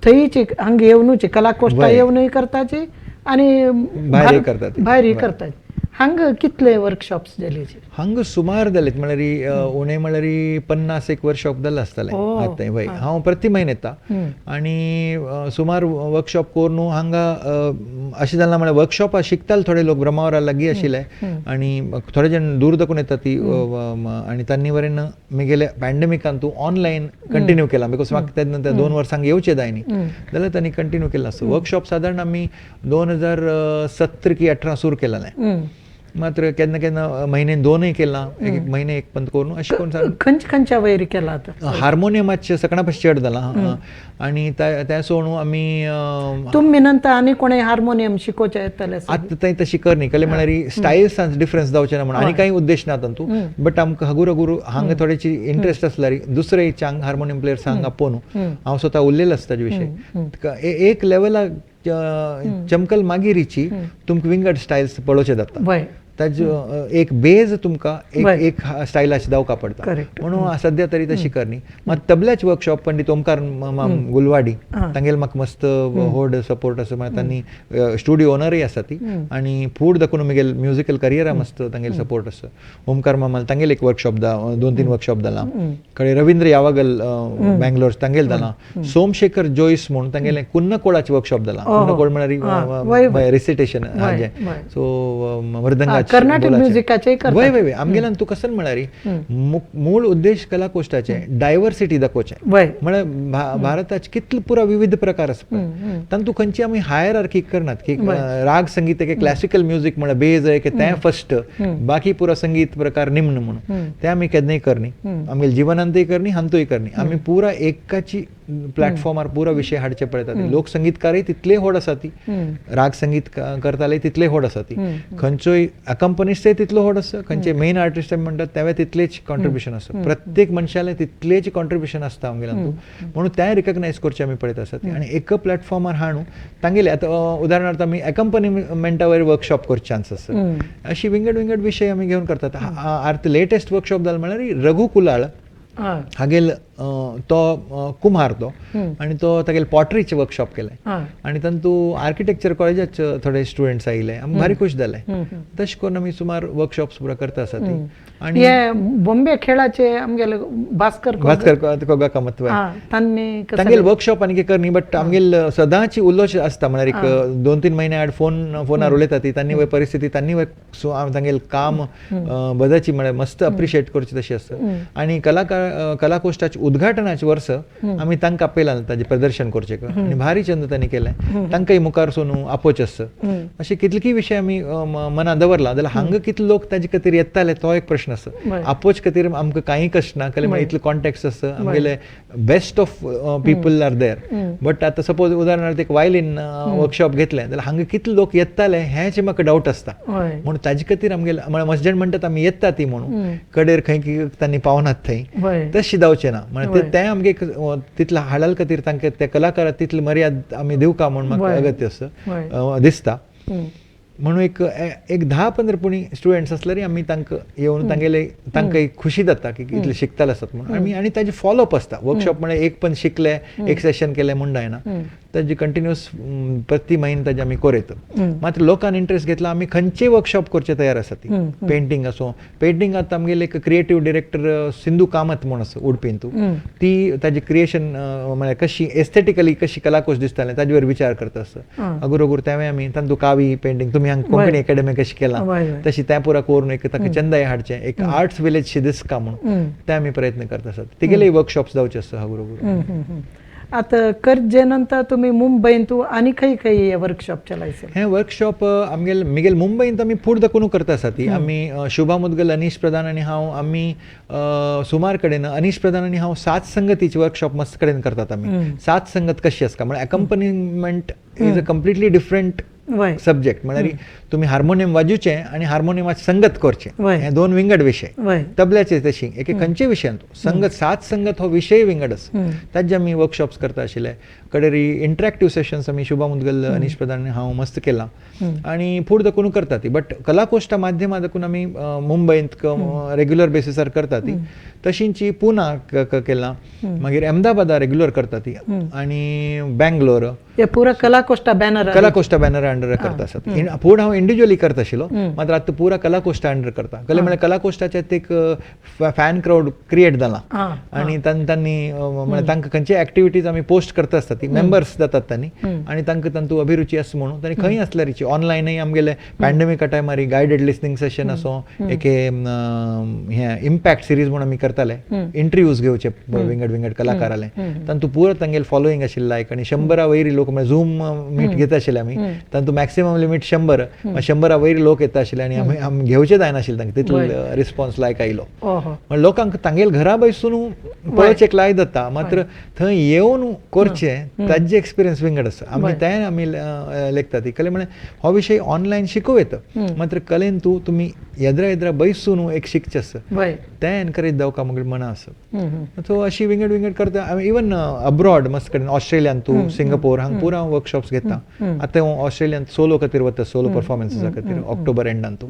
थंयची हांगा येवनूची कलाकोश्टा येवनूय करताचे आणि भायर करतात हांगा कितले वर्कशॉप्स जालेचे हांगा सुमार जालेत म्हळ्यार उणे म्हळ्यार 50 एक वर्कशॉप जाले आसताले आतां वय हांव प्रति म्हयने येता आनी सुमार वर्कशॉप करून हांगा अशें जालां म्हळ्यार वर्कशॉपां शिकताले थोडे लोक ब्रह्मावरा लागीं आशिल्ले आनी थोडे जाण दूर देखून येता ती आनी तांणी वरेन म्हगेले पॅन्डेमिकान तूं ऑनलायन कंटिन्यू केला बिकॉज म्हाका तेन्ना 2 वर्सांक येवचें जाय न्ही जाल्यार तांणी कंटिन्यू केला आसता वर्कशॉप सादारण आमी 2017 की 18 सुरू केलेलें मात्र केन्ना केन्ना म्हयने 2 केला एक म्हयने एक बंद करून अशें करून खंयच्या वयर केला आतां हार्मोनियमाचें सकाळा पासून चड जालां आनी त्या सोडून आमी तुमी नंतर आनी कोणें हार्मोनियम शिकोवचें येतलें आतां थंय तशी करनी कले म्हळ्यार स्टायल्सान डिफरन्स जावचें ना म्हणून आनी कांय उद्देश ना तांतू बट आमकां हगूर हांगा थोड्याची इंट्रस्ट आसल्यार दुसरे चांग हार्मोनियम प्लेयर्सांक आपोवन हांव स्वता उरलेलो आसता ताजे विशय एक लेवलाक चमकल मागीरीची तुमकां विंगड स्टायल्स पळोवचे जाता ताजो एक बेज तुमकां एक स्टायलाची जावका पडटा म्हणून सद्या तरी तशी करनी मात तबल्याचे वर्कशॉप पंडीत ओमकार गुलवाडी तांगेले म्हाका मस्त व्हड सपोर्ट आसा म्हळ्यार तांणी स्टुडियो ओनरय आसा ती आनी फूड देखून म्हगेले म्युजिकल करियरा मस्त तांगेले सपोर्ट आसा ओमकार मामाल तांगेले एक वर्कशॉप 2-3 वर्कशॉप जाला कळे रवींद्र यावागल बँगलोर तांगेले जाला सोमशेखर जोईस म्हणून तांगेले कुन्नकोळाचे वर्कशॉप जाला कुन्नकोळ म्हळ्यार रिसिटेशन हाजे सो मृदंगा कर्नाटक म्युझिकाचे वय वय आमगेल्यान तूं कसन म्हळ्यार मूळ उद्देश कलाकोश्टाचे डायवर्सिटी दाखोवचें म्हळ्यार भारताचे कितले पुरा विविध प्रकार आसा तातूंत खंयची आमी हायरार्की करनात की राग संगीत एक क्लासिकल म्युझिक म्हळ्यार बेज एक तें फर्स्ट बाकी पुरा संगीत प्रकार निम्न म्हणून ते आमी केन्नाय करनी आमगे जिवनांतय करनी हांतूय करनी आमी पुरा एकाची प्लॅटफॉर्मार पुरा विशय हाडचे पळयतात लोक संगीतकारय तितले व्हड आसा ती राग संगीत करताले तितले व्हड आसा ती खंयच्योय अकंपनिस्टय तितलो व्हड आसा खंयचे मेन आर्टिस्ट म्हणटात तेवे तितलेच कॉन्ट्रिब्युशन आसा प्रत्येक मनशाले तितलेच कॉन्ट्रिब्युशन आसता आमगेल्यान म्हणून तें रिकग्नायज करचें आमी पळयत आसात आनी एक प्लॅटफॉर्मार हाडून तांगेले आतां उदाहरणार्थ आमी अकंपनिमेंटा वयर वर्कशॉप करचे चान्स आसा अशी विंगड विंगड विशय आमी घेवन करतात आतां लेटेस्ट वर्कशॉप जालो म्हळ्यार रघु कुलाळ हागेल तो कुम्हार तो आनी तो तागेले पॉटरीचे वर्कशॉप केले आनी तातूंत आर्किटेक्चर कॉलेजाचे थोडे स्टुडंट्स आयिल्ले आमी भारी खूश जाले तशें करून आमी सुमार वर्कशॉप्स पुरा करता आसा ती आनी बॉम्बे खेळाचे आमगेले भास्कर कोगा कामत तांगेले वर्कशॉप आनी करनी बट आमगेले सदांची उल्लोश आसता म्हळ्यार एक 2-3 म्हयने आड फोनार उलयता ती तांणी वय परिस्थिती तांणी वय तांगेले काम बदाची म्हळ्यार मस्त अप्रिशिएट करची तशी आसता आनी कलाकोश्टाचे उद्घाटनाचे वर्स आमी तांकां आपयलां ताजें प्रदर्शन करचें आनी भारी चंद तांणी केलें तांकांय मुखार सोनू आपोवचें आसता अशे कितलेकी विशय आमी मनां दवरला जाल्यार हांगा कितले लोक ताजे खातीर येताले तो एक प्रश्न आसा आपोवचे खातीर आमकां कांय कश्ट ना केलें इतले कॉन्टेक्ट आसा आमगेले best of people are there but आतां सपोज उदाहरणार्थ एक वायलीन वर्कशॉप घेतलें जाल्यार हांगा कितले लोक येताले हेचे म्हाका डावट आसता म्हणून ताजे खातीर आमगेले म्हळ्यार मस्जण म्हणटात आमी येता ती म्हणून कडेर खंय तांणी पावनात थंय वय तशी जावचें ना म्हणजे तें आमगे तितलें हाडल खातीर तांकां त्या कलाकाराक तितली मर्याद आमी दिवका म्हूण म्हाका अगत्य असं दिसता. म्हणून एक 10-15 स्टुडंट्स असल्यार आमी तांकां येवन तांकां एक खुशी जाता की इतले शिकताले आसात म्हणून आणि ताजे फॉलोअप आसता. वर्कशॉप म्हणजे एक पण शिकले एक सेशन केलें म्हूण जायना, ताजी कंटिन्युअस प्रति म्हयने ताजे आमी कोरयत. मात्र लोकांनी इंट्रस्ट घेतला आमी खंयचेय वर्कशॉप करचे तयार आसा ती. पेंटिंग असो, पेंटिंगांत आमगेले एक क्रिएटीव डिरेक्टर सिंधू कामत म्हूण आसा उडपीन ती ताजी क्रिएशन म्हळ्यार कशी एस्थेटिकली कशी कलाकुश दिसतालें ताजे वयर विचार करता आसा. अगोर तेवें आमी तांतू कावी पेंटिंग तुमी हांगा कोंकणी अकॅडमी कशी केला तशी त्या पुरा करून एक ताका चंदाय हाडचें एक आर्ट्स विलेज शी दिसका म्हणून ते आमी प्रयत्न करता आसात. तिगेलेय वर्कशॉप्स जावचे आसा अगोर. आता कर्जे नंतर तुम्ही मुंबईन तू आणि खंय वर्कशॉप चलायचे? हे वर्कशॉप मिगेल मुंबईन आमी फूड दाखोवन करता आसा ती. आमी शुभा मुदगल, अनीश प्रधान आनी हांव आमी सुमार कडेन अनीश प्रधान आनी हांव सात संगतीची वर्कशॉप मस्त कडेन करतात आमी. सात संगत कशी आसता म्हळ्यार accompaniment is a completely different subject. म्हळ्यार तुम्ही हार्मोनियम वाजूचे आणि हार्मोनियमाची संगत करचे हे दोन विंगड विषय. तबल्याचे तशी एक खंयचे विशयान संगत सात संगत हो विशय विंगड आसा. ताजे आमी वर्कशॉप्स करता आशिल्ले. कडेरी इंटरॅक्टिव्ह सेशन्स आमी शुभा मुदगल, अनीश प्रधान हांव मस्त केला आणि फूड दाखोवन करता ती. बट कलाकोष्टा माध्यमां दाखोवन आमी मुंबईंत रेग्युलर बेसिसार करता ती. तशींची पुना केला, मागीर अहमदाबादा रेग्युलर करता ती आणि बँगलोर पुरा कलाकोष्टा बॅनर अंडर करता आसात. फूड हांव इंडिव्हिज्युअली करता आशिल्लो, मात्र आतां पुरा कलाकोष्टा अंडर करता. कले म्हळ्यार कलाकोष्टाचें एक फॅन क्राउड क्रिएट जाला आनी तांणी म्हळ्यार तांकां खंयची एक्टिविटीज आमी पोस्ट करता आसता ती मेंबर्स जातात तांणी आनी तांकां तांतू अभिरुची आसा म्हणून तांणी खंय आसल्यार ऑनलायनय आमगेले पॅन्डेमिका टायमार गायडेड लिसनिंग सेशन असो एक हे इम्पॅक्ट सिरीज म्हणून आमी करताले. इंटरव्यूज घेवचे विंगड कलाकाराले तांतू पुरो तांगेले फॉलोईंग आशिल्लें लायक आनी 100 वयरी लोक म्हळ्यार झूम मीट घेता आशिल्ले आमी. तांतू मॅक्सिमम लिमीट 100 100 वयरी लोक येता आशिल्ले आनी आमी घेवचे जायनाशिल्ले तांकां तितलो रिस्पॉन्स लायक आयलो. लोकांक तांगेले घरा बसून पळोवचेक लायक जाता, मात्र थंय येवन करचे ताजे एक्सपिरियन्स विंगड आसा. आमी तें आमी लेखता ती. कले म्हळ्यार हो विशय ऑनलायन शिकोव येता, मात्र कलेन तुमी येद्रा बसून एक शिकचे आसा तें एनकरेज जावका म्हगे मना आसा. सो अशी विंगड करता. इवन अब्रॉड मस्त कडेन ऑस्ट्रेलियान तूं सिंगापोर हांगा पुरा वर्कशॉप्स घेता. आतां ऑस्ट्रेलियान सोलो खातीर वता, सोलो परफॉर्मन्सा खातीर ऑक्टोबर एंडान तूं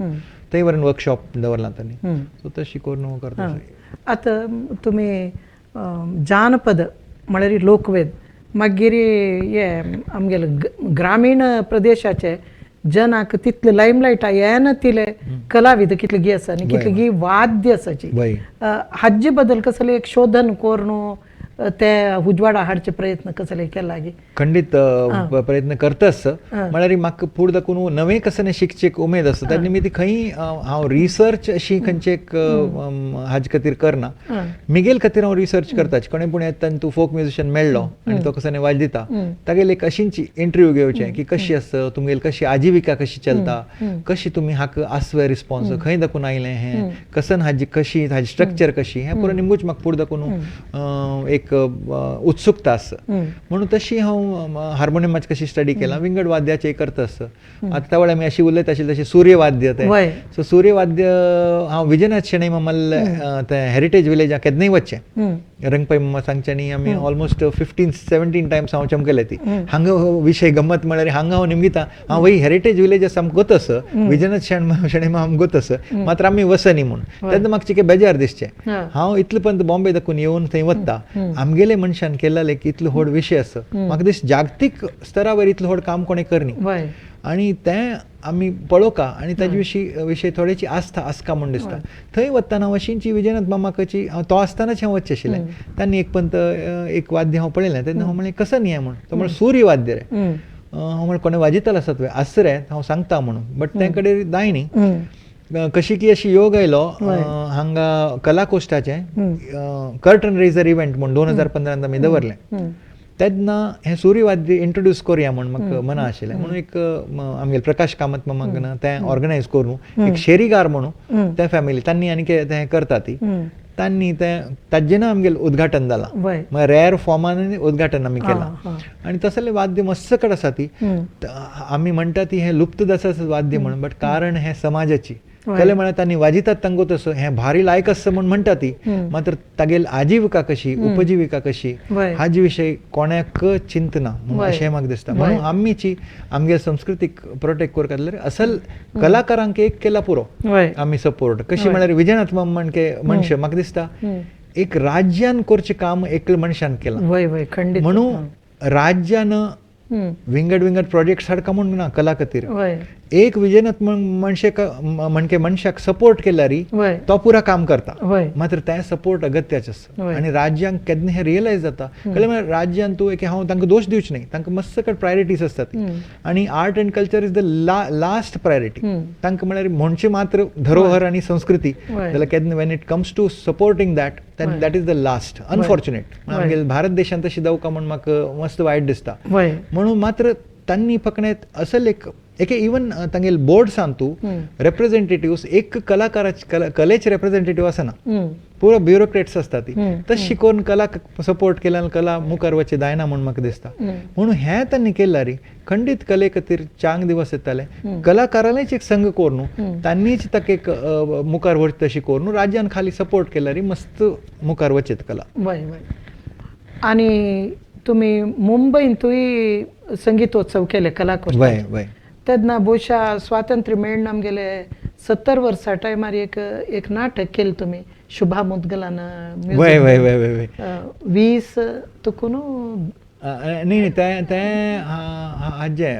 थंय व्हरून वर्कशॉप दवरला तांणी. सो तशी करून करता. आता तुम्ही जानपद म्हळ्यार लोकवेद मागीर हे आमगेले ग्रामीण प्रदेशाचे जनाक तितले लायमलायट येना तिले कलाविद कितले गी आसा आनी कितले गी वाद्य आसाची हाजे बद्दल कसले एक शोधन करून ते उजवाडा हाडचे प्रयत्न कसले केला गी? खंडीत प्रयत्न करता आसता. म्हळ्यार म्हाका फूड दाखोवन नवें कसं शिकचे उमेद आसता. त्या निमित्त खंय हांव रिसर्च अशी खंयचे एक हाजे खातीर करना. मिगेल खातीर हांव रिसर्च करताच. कोणें पूण येता तूं फोक म्युजिशियन मेळ्ळो आनी तो कसो वाज दिता तागेले एक अशींची इंटरव्यू घेवचें की कशी आसता तुमगेली कशी आजिविका कशी चलता, कशी तुमी हाका आसवे रिस्पॉन्स खंय दाखोवन आयलें हें कसन हाजी कशी हाजी स्ट्रक्चर कशी हें पुरो निमूच म्हाका फूड दाखोवन एक उत्सुकता आसा. म्हणून तशी हांव हार्मोनियमाची कशी स्टडी केला विंगड वाद्याचे करता आसता. आतां त्या वेळार आमी अशी उलयता आशिल्ले तशें सूर्यवाद्य तें. सो सूर्यवाद्य हांव विजयनाथ शेणै मामाल तें हेरिटेज विलेजाक केन्नाय वचचें. रंगपै मामा सांगच्यांनी आमी ऑलमोस्ट 15-17 टायम्स हांव चमकले ती. हांगा विशय गंमत म्हळ्यार हांगा हांव निमगिता हांव वय हेरिटेज विलेज आसा आमकां गोत आसा, विजयनाथ शेणै मामा आमकां गोत आसा, मात्र आमी वसनी म्हणून तेन्ना म्हाका चिके बेजार दिसचें. हांव इतले पर्यंत बॉम्बे दाखोवन येवन थंय वता आमगेले मनशान केल्ले की इतलो व्हड विशय आसा. म्हाका दिसता जागतीक स्तरा वयर इतलो व्हड काम कोणें करनी आनी तें आमी पळोवका आनी ताजे विशय थोडेची आस्था आसका म्हूण दिसता. थंय वतना अशींची विजयनाथ मामाकाची हांव तो आसतनाच हांव वचचें आशिल्लें. तांणी एक पंत एक वाद्य हांव पळयलें तेन्ना हांव म्हणलें कसं न्ही म्हूण. तो म्हणल्यार सूर्यवाद्य रे. हांव म्हणलें कोणें वाजयतालो आसत वे आस रे हांव सांगता म्हणून. बट ते कडेन जाय न्ही. कशी की अशी योग आयलो हांगा कलाकोष्टाचे कर्टन रेजर इव्हेंट म्हणून 2015 आमी दवरलें. तेन्ना हें सूर्यवाद्य इंट्रोड्यूस करुया म्हूण म्हाका मना आशिल्लें. म्हणून एक आमगेले प्रकाश कामत मामाक तें ऑर्गनायज करून एक शेरीगार म्हणून त्या फॅमिली तांणी आनी तें करता ती तांणी तें ताजेन आमगेलें उद्घाटन जालां. म्हळ्यार रॅर फॉर्मान उद्घाटन आमी केलां आनी तसलें वाद्य मस्त कडेन आसा ती. आमी म्हणटा ती हें लुप्त जाता वाद्य म्हणून बट कारण हें समाजाची कले म्हळ्यार तांणी वाजितात तांकां तसं हें भारी लायक आसता म्हूण म्हणटा ती मात्र तागेली आजिविका कशी उपजिविका कशी हाजे विशयी कोणाक चिंत ना म्हणून अशें म्हाका दिसता म्हणून आमगे संस्कृतीक प्रोटेक्ट करता जाल्यार असल कलाकारांक एक केला पुरो आमी सपोर्ट कशी म्हळ्यार विजयनाथ म्हणके मनशां म्हाका दिसता एक राज्यान करचें काम एकल्या मनशान केलां म्हणून राज्यान विंगड प्रोजेक्ट सारका म्हणून ना कला खातीर एक विजयनाथ म्हणके मनशाक सपोर्ट केल्यार तो पुरा काम करता मात्र ते सपोर्ट अगत्याचें आसता आनी राज्यांक केन्ना हें रियलायज जाता कळ्ळें म्हळ्यार राज्यान तूं एक हांव तांकां दोश दिवचे न्ही तांकां मस्त प्रायोरिटीज आसतात आनी art and culture is the last priority तांकां म्हळ्यार म्हणचे मात्र धरोहर आनी संस्कृती जाल्यार केन्ना when it comes to supporting that is the last unfortunate आमगे भारत देशांत तशी जावका म्हूण म्हाका मस्त वायट दिसता म्हणून मात्र तांणी फकत असल एक इवन तांगेल बोर्ड्सान तूं रिप्रेझेंटेटिव्स एक कलाकाराचे कलेचे रिप्रेझेंटेटिव्ह आसना पुरो ब्युरोक्रेट्स आसता ती तशी करून कलाक सपोर्ट केल्यान कला मुखार वचचे जायना म्हूण म्हाका दिसता म्हणून हें तांणी केल्यार खंडीत कले खातीर चांग दिवस येताले कलाकारांनीच एक संघ करून तांणीच ताका एक मुखार व्हरची तशी करून राज्यान खाली सपोर्ट केल्यार मस्त मुखार वचत कला आनी तुमी मुंबईंतूय संगीतोत्सव केले कलाकुसताचे तेन्ना बहुशा स्वातंत्र्य मेळना आमगेले 70 वर्सां टायमार एक नाटक केलें तुमी शुभा मुद्गलान 20 तुकून न्ही तें हाजे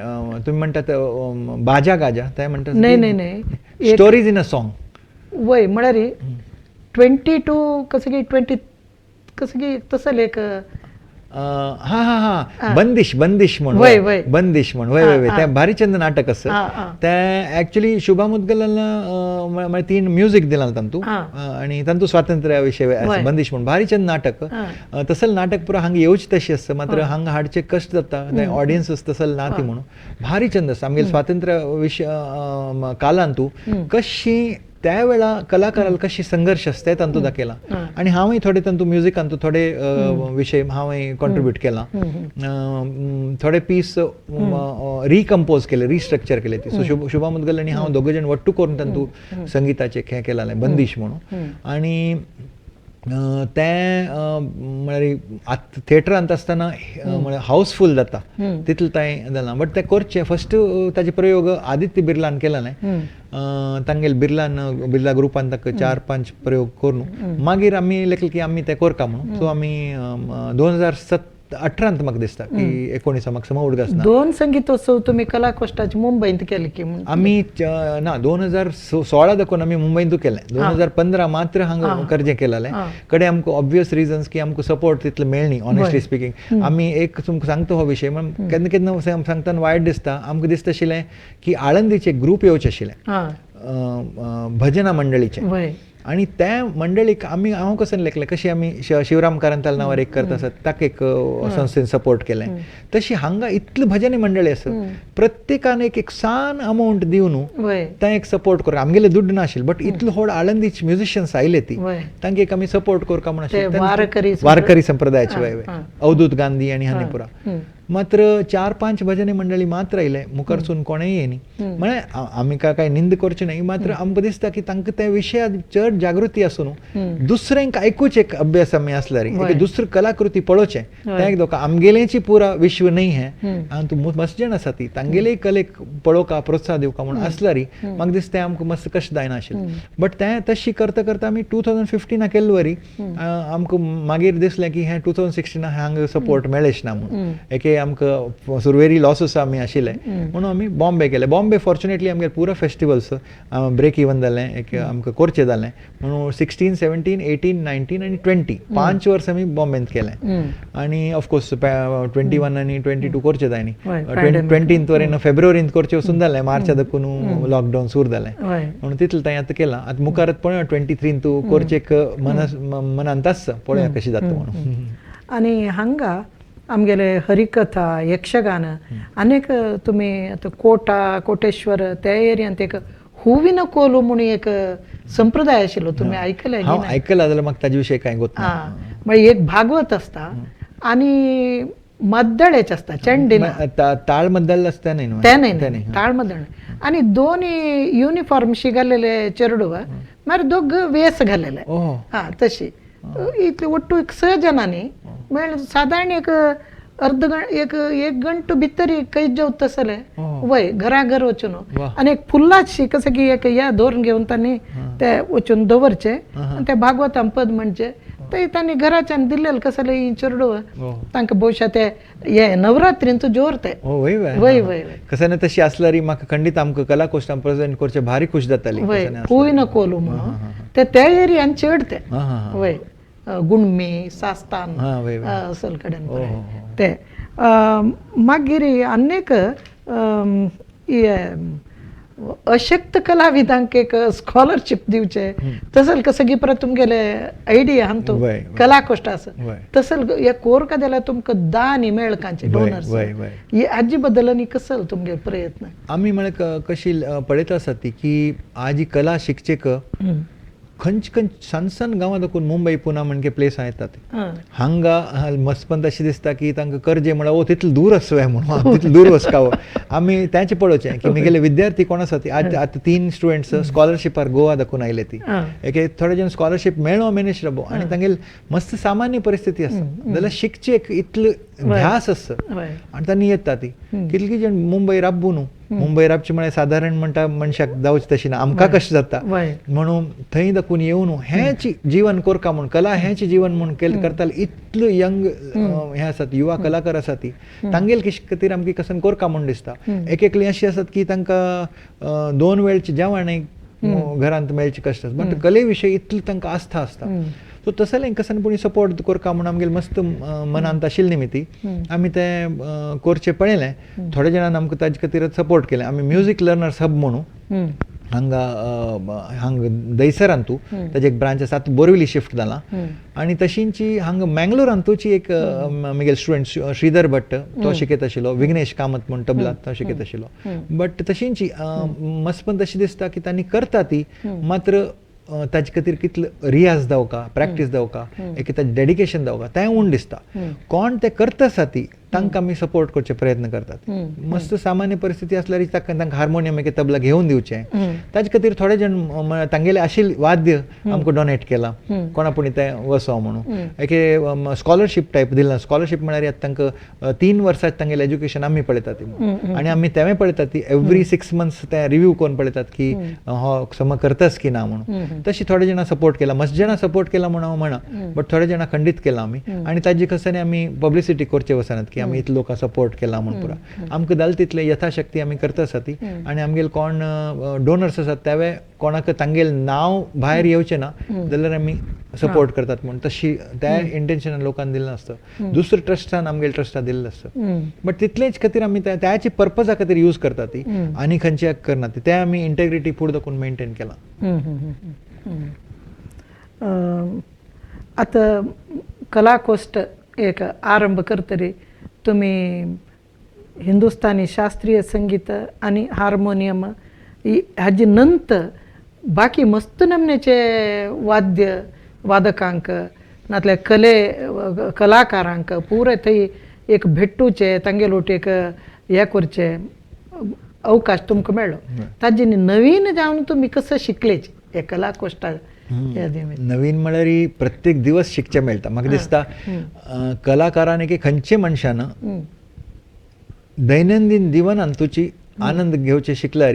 तुमी म्हणटात बाजा गाजा तें म्हणटात नाही स्टोरीज इन अ सॉंग वय म्हळ्यार 22 कसं गी तसं एक बंदिश म्हण बंदिश म्हण वय तें भारी चंद नाटक आसा तें एक्चुअली शुभा मुद्गलान 3 म्युजीक दिलां तांतू आनी तांतू स्वातंत्र्या विशय बंदिश म्हण भारी चंद नाटक तसल नाटक पुरो हांगा येवची तशी आसता मात्र हांगा हाडचे कश्ट जाता तें ऑडियन्स तसल ना ती म्हणून भारी चंद आसता आमगे स्वातंत्र्य विशय कालान तूं कशी त्या वेळा कलाकाराला कशी संघर्ष असते तांतू दाखयला आणि हांवूय थोडे तांतू म्युजिकांतू थोडे विशय हांवें कॉन्ट्रिब्यूट केला थोडे पीस रिकम्पोज केले रिस्ट्रक्चर केले ती सो शुभा मुद्गल आनी हांव दोग जाण वट्टू करून तांतू संगीताचे हें केलालें बंदिश म्हणून आनी तें म्हळ्यार थिएटरांत आसतना म्हळ्यार हावसफूल जाता तितलें तें जालां बट तें करचें फस्ट ताजे प्रयोग आदित्य बिर्लान केलालें तांगेल बिर्ला ग्रुपान ताका 4-5 प्रयोग करून मागीर आमी लेखले की आमी तें करता म्हणून सो आमी 2018 म्हाका दिसता की 19 म्हाका समा उडगास ना 2 संगीतोत्सव तुमी कलाकुसताचे मुंबईंत केले की आमी ना 2016 दाखोवन आमी मुंबईंतू केलें 2015 मात्र हांगा कर्जे केलेलें कडे आमकां ऑब्वियस रिजन्स की आमकां सपोर्ट तितलें मेळ्ळी ऑनेस्टली स्पिकींग आमी एक तुमकां सांगता हो विशय केन्ना केन्ना सांगतना वायट दिसता आमकां दिसता आशिल्लें की आळंदीचे ग्रूप येवचे आशिल्ले भजना मंडळीचे आणि त्या मंडळीक हांव कसं लेखलें कशी आमी शिवराम कारंताल नांवार एक करता आसत ताका एक संस्थेन सपोर्ट केलें तशी हांगा इतली भजनी मंडळी आसत प्रत्येकान एक सान अमावंट दिवन तें एक सपोर्ट कर आमगेले दुड्ड नाशिल्ले बट इतलो व्हड आळंदीचे म्युजिशियन्स आयले ती तांकां एक आमी सपोर्ट करता म्हणून वारकरी संप्रदायाचे वय अवधूत गांधी आनी हानी पुरा मात्र 4-5 भजनी मंडळी मात्र आयले मुखारसून कोणेय येयनी म्हळ्यार आमी काय निंद करचे न्ही मात्र आमकां दिसता की तांकां त्या विशयात चड जागृती आसून दुसऱ्यांक आयकूच एक अभ्यास आमी आसल्यार एक दुसरी कलाकृती पळोवचें तें एक दोका आमगेलेची पुरा विश्व न्ही हें आनी तूं मस्त जाण आसा ती तांगेले कलेक पळोवका प्रोत्साह दिवका म्हणून आसल्यार म्हाका दिसता तें आमकां मस्त कशें जायना आशिल्लें बट तें तशी करता करता आमी 2015 केल्ले वरी आमकां मागीर दिसलें की हें 2016 हांगा सपोर्ट मेळ्ळेच ना म्हणून एके आमकां सुरवेरी लॉस आमी आशिल्ले म्हणून आमी बॉम्बे केले बॉम्बे फॉर्च्युनेटली आमगे पुरो फेस्टिवल्स ब्रेक इवन जालें एक आमकां करचें जालें म्हणून 16, 17, 18, 19 आनी 20 5 वर्स आमी बॉम्बेंत केलें आनी ऑफकोर्स 21 आनी 22 करचें जाय न्ही 20 वरेन फेब्रुवारींत करचें वचून जालें मार्चा दाखून लॉकडावन सुरू जालें म्हणून तितलें तें आतां केलां आतां मुखार पळया 23 तूं करचें मनांत आसा पळया कशें जाता म्हणून आनी हांगा आमगेले हरिकथा यक्षगान अनेक तुमी आतां कोटेश्वर त्या एरियांत एक हुविन कोलू म्हणून एक संप्रदाय आशिल्लो तुमी आयकले आयकला जाल्यार म्हाका ताजे विशयी कांय गोत ना म्हणजे एक भागवत आसता आनी मद्दळेचे असता चंडीना ताळ मद्दल असता नाही न्हू? ते नाही टाळ मद्दळ आणि दोन्ही युनिफॉर्म घालेले चेरडू मार दोग वेस घालेले ओह हा तशी इतले ಒಟ್ಟು 6 ಜನಾನಿ ಮೇಳ साधारण एक अर्ध एक घंटो भितर काही जेव तसले वय घराघर वचून वाह. आणि एक फुल्लाची कसं की एक या धोरण घेऊन त्यांनी ते वचून दवरचे आणि ते भागवतां पद म्हणजे ते त्यांनी घराच्यान दिल्लेलं कसं लई चेरडू ओह तांकां भविष्यात ते हे नवरात्रींचो जोर ते ओ वय वय वय वय वय कसं नाही तशी असल्यारी म्हाका खंडीत आमकां कला कोश्टां प्रेझेंट करचे भारी खुश जाताली वय कसं नाही हूविन कोलू म्हणून ते त्या एरियान चेडते हा हा हा वय गुणमी सास्तान हा वय वय असल कडेन ಓ, पळय. ಓ, ಓ. ते मागीर अनेक अशक्त कलाविदांक एक स्कॉलरशिप दिवचे तसल कसं की परत तुमगेले आयडिया आहा तो वय, वय. कला कोश्ट आसा वय. तसल हे कोर का दिल्यार तुमकां दान मेळ कांचे वय, डोनर्स वय, वय. हे हाजी बद्दल आनी कसल तुमगे प्रयत्न आम्ही म्हळ्यार कशी पळयत आसा ती की आज ही कला शिकचेक खंयच सन सन गांवां देखून मुंबई पुना म्हणजे प्लेस येतात हांगा मस्पंत अशी दिसता की तांकां करजे म्हळ्यार ओ तितले दूर आसोय म्हणून तितले दूर वचकावो आमी तांचे पळोवचें की म्हगेले विद्यार्थी कोण आसा ती आतां 3 स्टुडंट्स स्कॉलरशिपार गोवा दाखवून आयले ती एक थोडे जण स्कॉलरशिप मेळ्ळो मॅनेज रबो आनी तांगेली मस्त सामान्य परिस्थिती आसा जाल्यार शिकचेक इतलो ध्यास आसा आनी तांणी येता ती कितली जण मुंबई राबू न्हू मुंबई राबची म्हळ्यार सादारण म्हणटा मनशाक जावची तशी ना आमकां कशें जाता म्हणून थंय दाखवून येवन हेंच जीवन कोरका म्हूण कला हेंच जीवन म्हूण करताले इतलो यंग हे आसात युवा कलाकार आसा ती तांगेल खातीर आमकां कसन कोरका म्हूण दिसता एकली अशी आसात की तांकां 2 वेळचें जेवण घरांत मेळचें कश्ट आसता बट कले विशयी इतली तांकां आस्था आसता सो तसलें कसन कोणी सपोर्ट कोरका म्हूण आमगेले मस्त मनांत आशिल्ली निमिती आमी तें करचें पळयलें थोडे जाणांनी आमकां ताजे खातीर सपोर्ट केलें आमी म्युजीक लर्नर्स हब म्हणून हांगा दैसरांतू ताजे एक ब्रांच आसा बोरिवली शिफ्ट जाला आनी तशींची हांगा मँगलोरांतूची एक म्हगेले स्टुडंट श्रीधर भट्ट तो शिकयत आशिल्लो विघ्नेश कामत म्हूण तबला तो शिकयत आशिल्लो बट तशींची मस्पन तशी दिसता की तांणी करता ती मात्र ताजे खातीर कितलो रियाज जावका प्रॅक्टीस जावका एक ताजें डेडिकेशन जावका तें उण दिसता कोण तें करता आसा ती तांकां आमी सपोर्ट करचे प्रयत्न करतात मस्त सामान्य परिस्थिती आसल्यार तांकां हार्मोनियम एक तबला घेवन दिवचें ताजे खातीर थोडे जण तांगेले आशिल्ले वाद्य आमकां डोनेट केलां कोणा पूण तें वसो म्हणून एक स्कॉलरशीप टायप दिला स्कॉलरशीप म्हळ्यार तांकां 3 वर्सां तांगेलें एज्युकेशन आमी पळयतात आनी आमी तें पळयतात ती एवरी 6 मंथ्स ते रिव्यू करून पळयतात की हो सम करतास की ना म्हणून तशी थोडे जाणां सपोर्ट केला मस्त जाणां सपोर्ट केला म्हणून हांव म्हणा बट थोडे जाणां खंडीत केला आमी आनी ताजी कसं आमी पब्लिसिटी करचे वचनात की आमी इतलो लोकां सपोर्ट केला म्हणून पुरा आमकां जालें तितलें यथाशक्ती आमी करता आसा ती आनी आमगेले कोण डोनर्स आसात ते कोणाक तांगेलें नांव भायर येवचें ना जाल्यार आमी सपोर्ट करतात म्हणून तशी त्या इंटेन्शनान लोकांनी दिल्लें नासता दुसऱ्या ट्रस्टान आमगेल्या ट्रस्टान दिल्लें आसता बट तितलेच खातीर आमी त्याची पर्पजा खातीर यूज करता ती आनी खंयच्याक करना ती तें आमी इंटेग्रिटी फूड दाखोवन मेंटेन केलां आतां कला कोस्ट एक आरंभ करतरी तुम्ही हिंदुस्थानी शास्त्रीय संगीत आणि हार्मोनियम हाजी नंतर बाकी मस्त नमनेचे वादकांक नातल्या कलाकारांक पुरे थंय एक भेटूचे तांगे लोट एक हे करचे अवकाश तुमकां मेळ्ळो ताजी नवीन जावन तुमी कसं शिकलेचे हे कला कोश्टा नवीन म्हळ्यार प्रत्येक दिवस शिकचें मेळटा म्हाका दिसता कलाकारान एक खंयचे मनशान दैनंदीन जिवनांत तुजी आनंद घेवचे शिकल्यार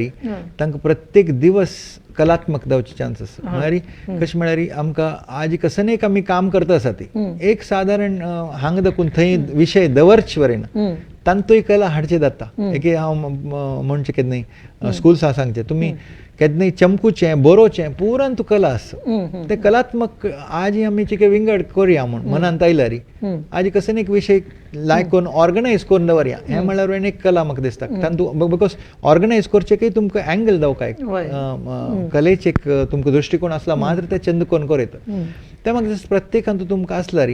तांकां प्रत्येक दिवस कलात्मक जावचे चान्स आसा म्हळ्यार कशें म्हळ्यार आमकां आज कसन एक आमी काम करता आसा ती एक सादारण हांगा दाखोवन थंय विशय दवरचे वरेना तांतूय कला हाडचे जाता एक हांव म्हणचें केन्नाय स्कुल्सां सांगचें तुमी केन्नाय चमकुचें बरोवचें पुरान तूं कला आसा तें कलात्मक आज आमी चिके विंगड करया म्हूण मनांत आयल्यार आज कसन एक विशय लायक करून ऑर्गनायज करून दवरया हें म्हळ्यार एक कला म्हाका दिसता तांतूं बिकॉज ऑर्गनायज करचेकय तुमकां एंगल जावका एक कलेचे एक तुमकां दृश्टिकोन आसला मात्र ते चंद करून करयता तें म्हाका दिसता प्रत्येकान तुमकां आसल्यार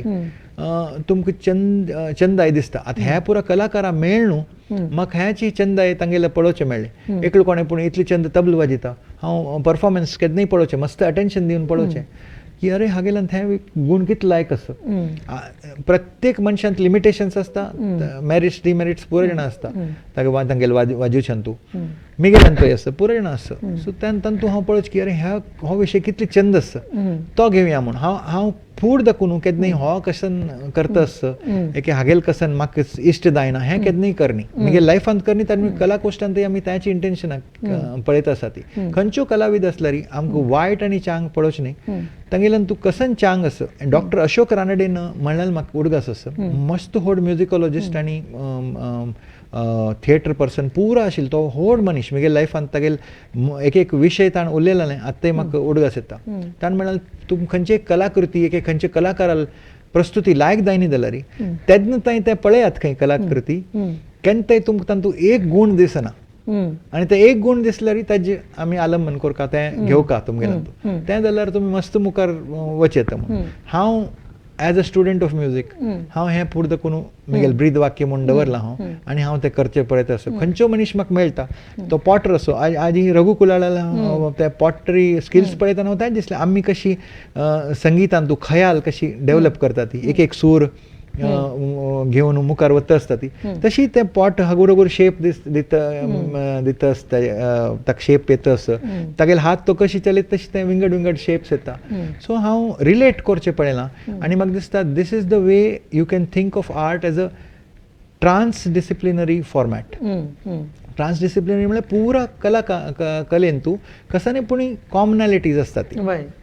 तुमकां चंदाय दिसता आतां हे पुरो कलाकारां मेळ न्हू म्हाका हेची चंदाय तांगेले पळोवचें मेळ्ळें एकलो कोणें पूण इतली चंद तबला वाजयता हांव परफॉर्मन्स केन्नाय पळोवचें मस्त अटेन्शन दिवन पळोवचें की अरे हागेल्यान हे गूण कितलो लायक असं प्रत्येक मनशांत लिमिटेशन्स असता मेरिट्स डिमेरिट्स पुरो जाणां असता तांगेले वाजूच्यान तूं मिगेल्यान पळय असं पुरो जाणां असं सो त्यान तूं हांव पळोवचें की अरे हो विशय कितलो चंद आसा तो घेवया म्हूण हांव फूड दाखून केन्ना हो कसन करता असं एक हागेल कसन म्हाका इश्ट जायना हें केन्नाय करनी म्हगे लायफांत करनी ताणी कला कोश्टांत आमी त्याची इंटेन्शनाक पळयत आसा ती खंयच्यो कलाविद आसल्यार आमकां वायट आनी चांग पळोवचें न्ही तांगेल्यान तूं कसन चांग आसा डॉक्टर अशोक रानडेन म्हणल्यार म्हाका उडगास आसा मस्त व्हड म्युजिकोलॉजिस्ट आनी थिएटर पर्सन पुरो आशिल्लो तो व्हड मनीस म्हगे लायफांत तागेले एक विशय ताणें उलयला न्ही आतां म्हाका उडगास येता ताणें म्हणलें तूं खंयचे कलाकृती एक खंयचे कलाकाराल प्रस्तुती लायक जायनी जाल्यार तेन्ना तांय ते पळयात खंय कलाकृती केन्ना तुमकां तातूंत एक गूण दिसना आनी ते एक गूण दिसल्यार ताजे आमी आलंबन करता तें घेवका तुमगेल्यान तें जाल्यार तुमी मस्त मुखार वच येता म्हणून हांव as a student of music हांव हें फूड दाखून म्हगेलें ब्रीद वाक्य म्हूण दवरलां हांव आनी हांव तें करचें पळयत आसो खंयच्यो मनीस म्हाका मेळटा तो पॉटर असो आज रघु कुलाळाला ते पॉटरी स्किल्स पळयतना हांव तेंच दिसलें आमी कशी संगीतान तूं खयाल कशी डेवलप करता ती एक सूर घेवन मुखार वता आसता ती तशी ते पॉट हगूर हगूर शेप दिता आसता ताका शेप येता आसा तागेले हात तो कशी चलयत तशी ते विंगड विंगड शेप्स येता सो हांव रिलेट करचें पळयलां आनी म्हाका दिसता this is the way you can think of art as a transdisciplinary format transdisciplinary म्हळ्यार पुरा कलेन तूं कसाने पूण कॉमनॅलिटीज आसता ती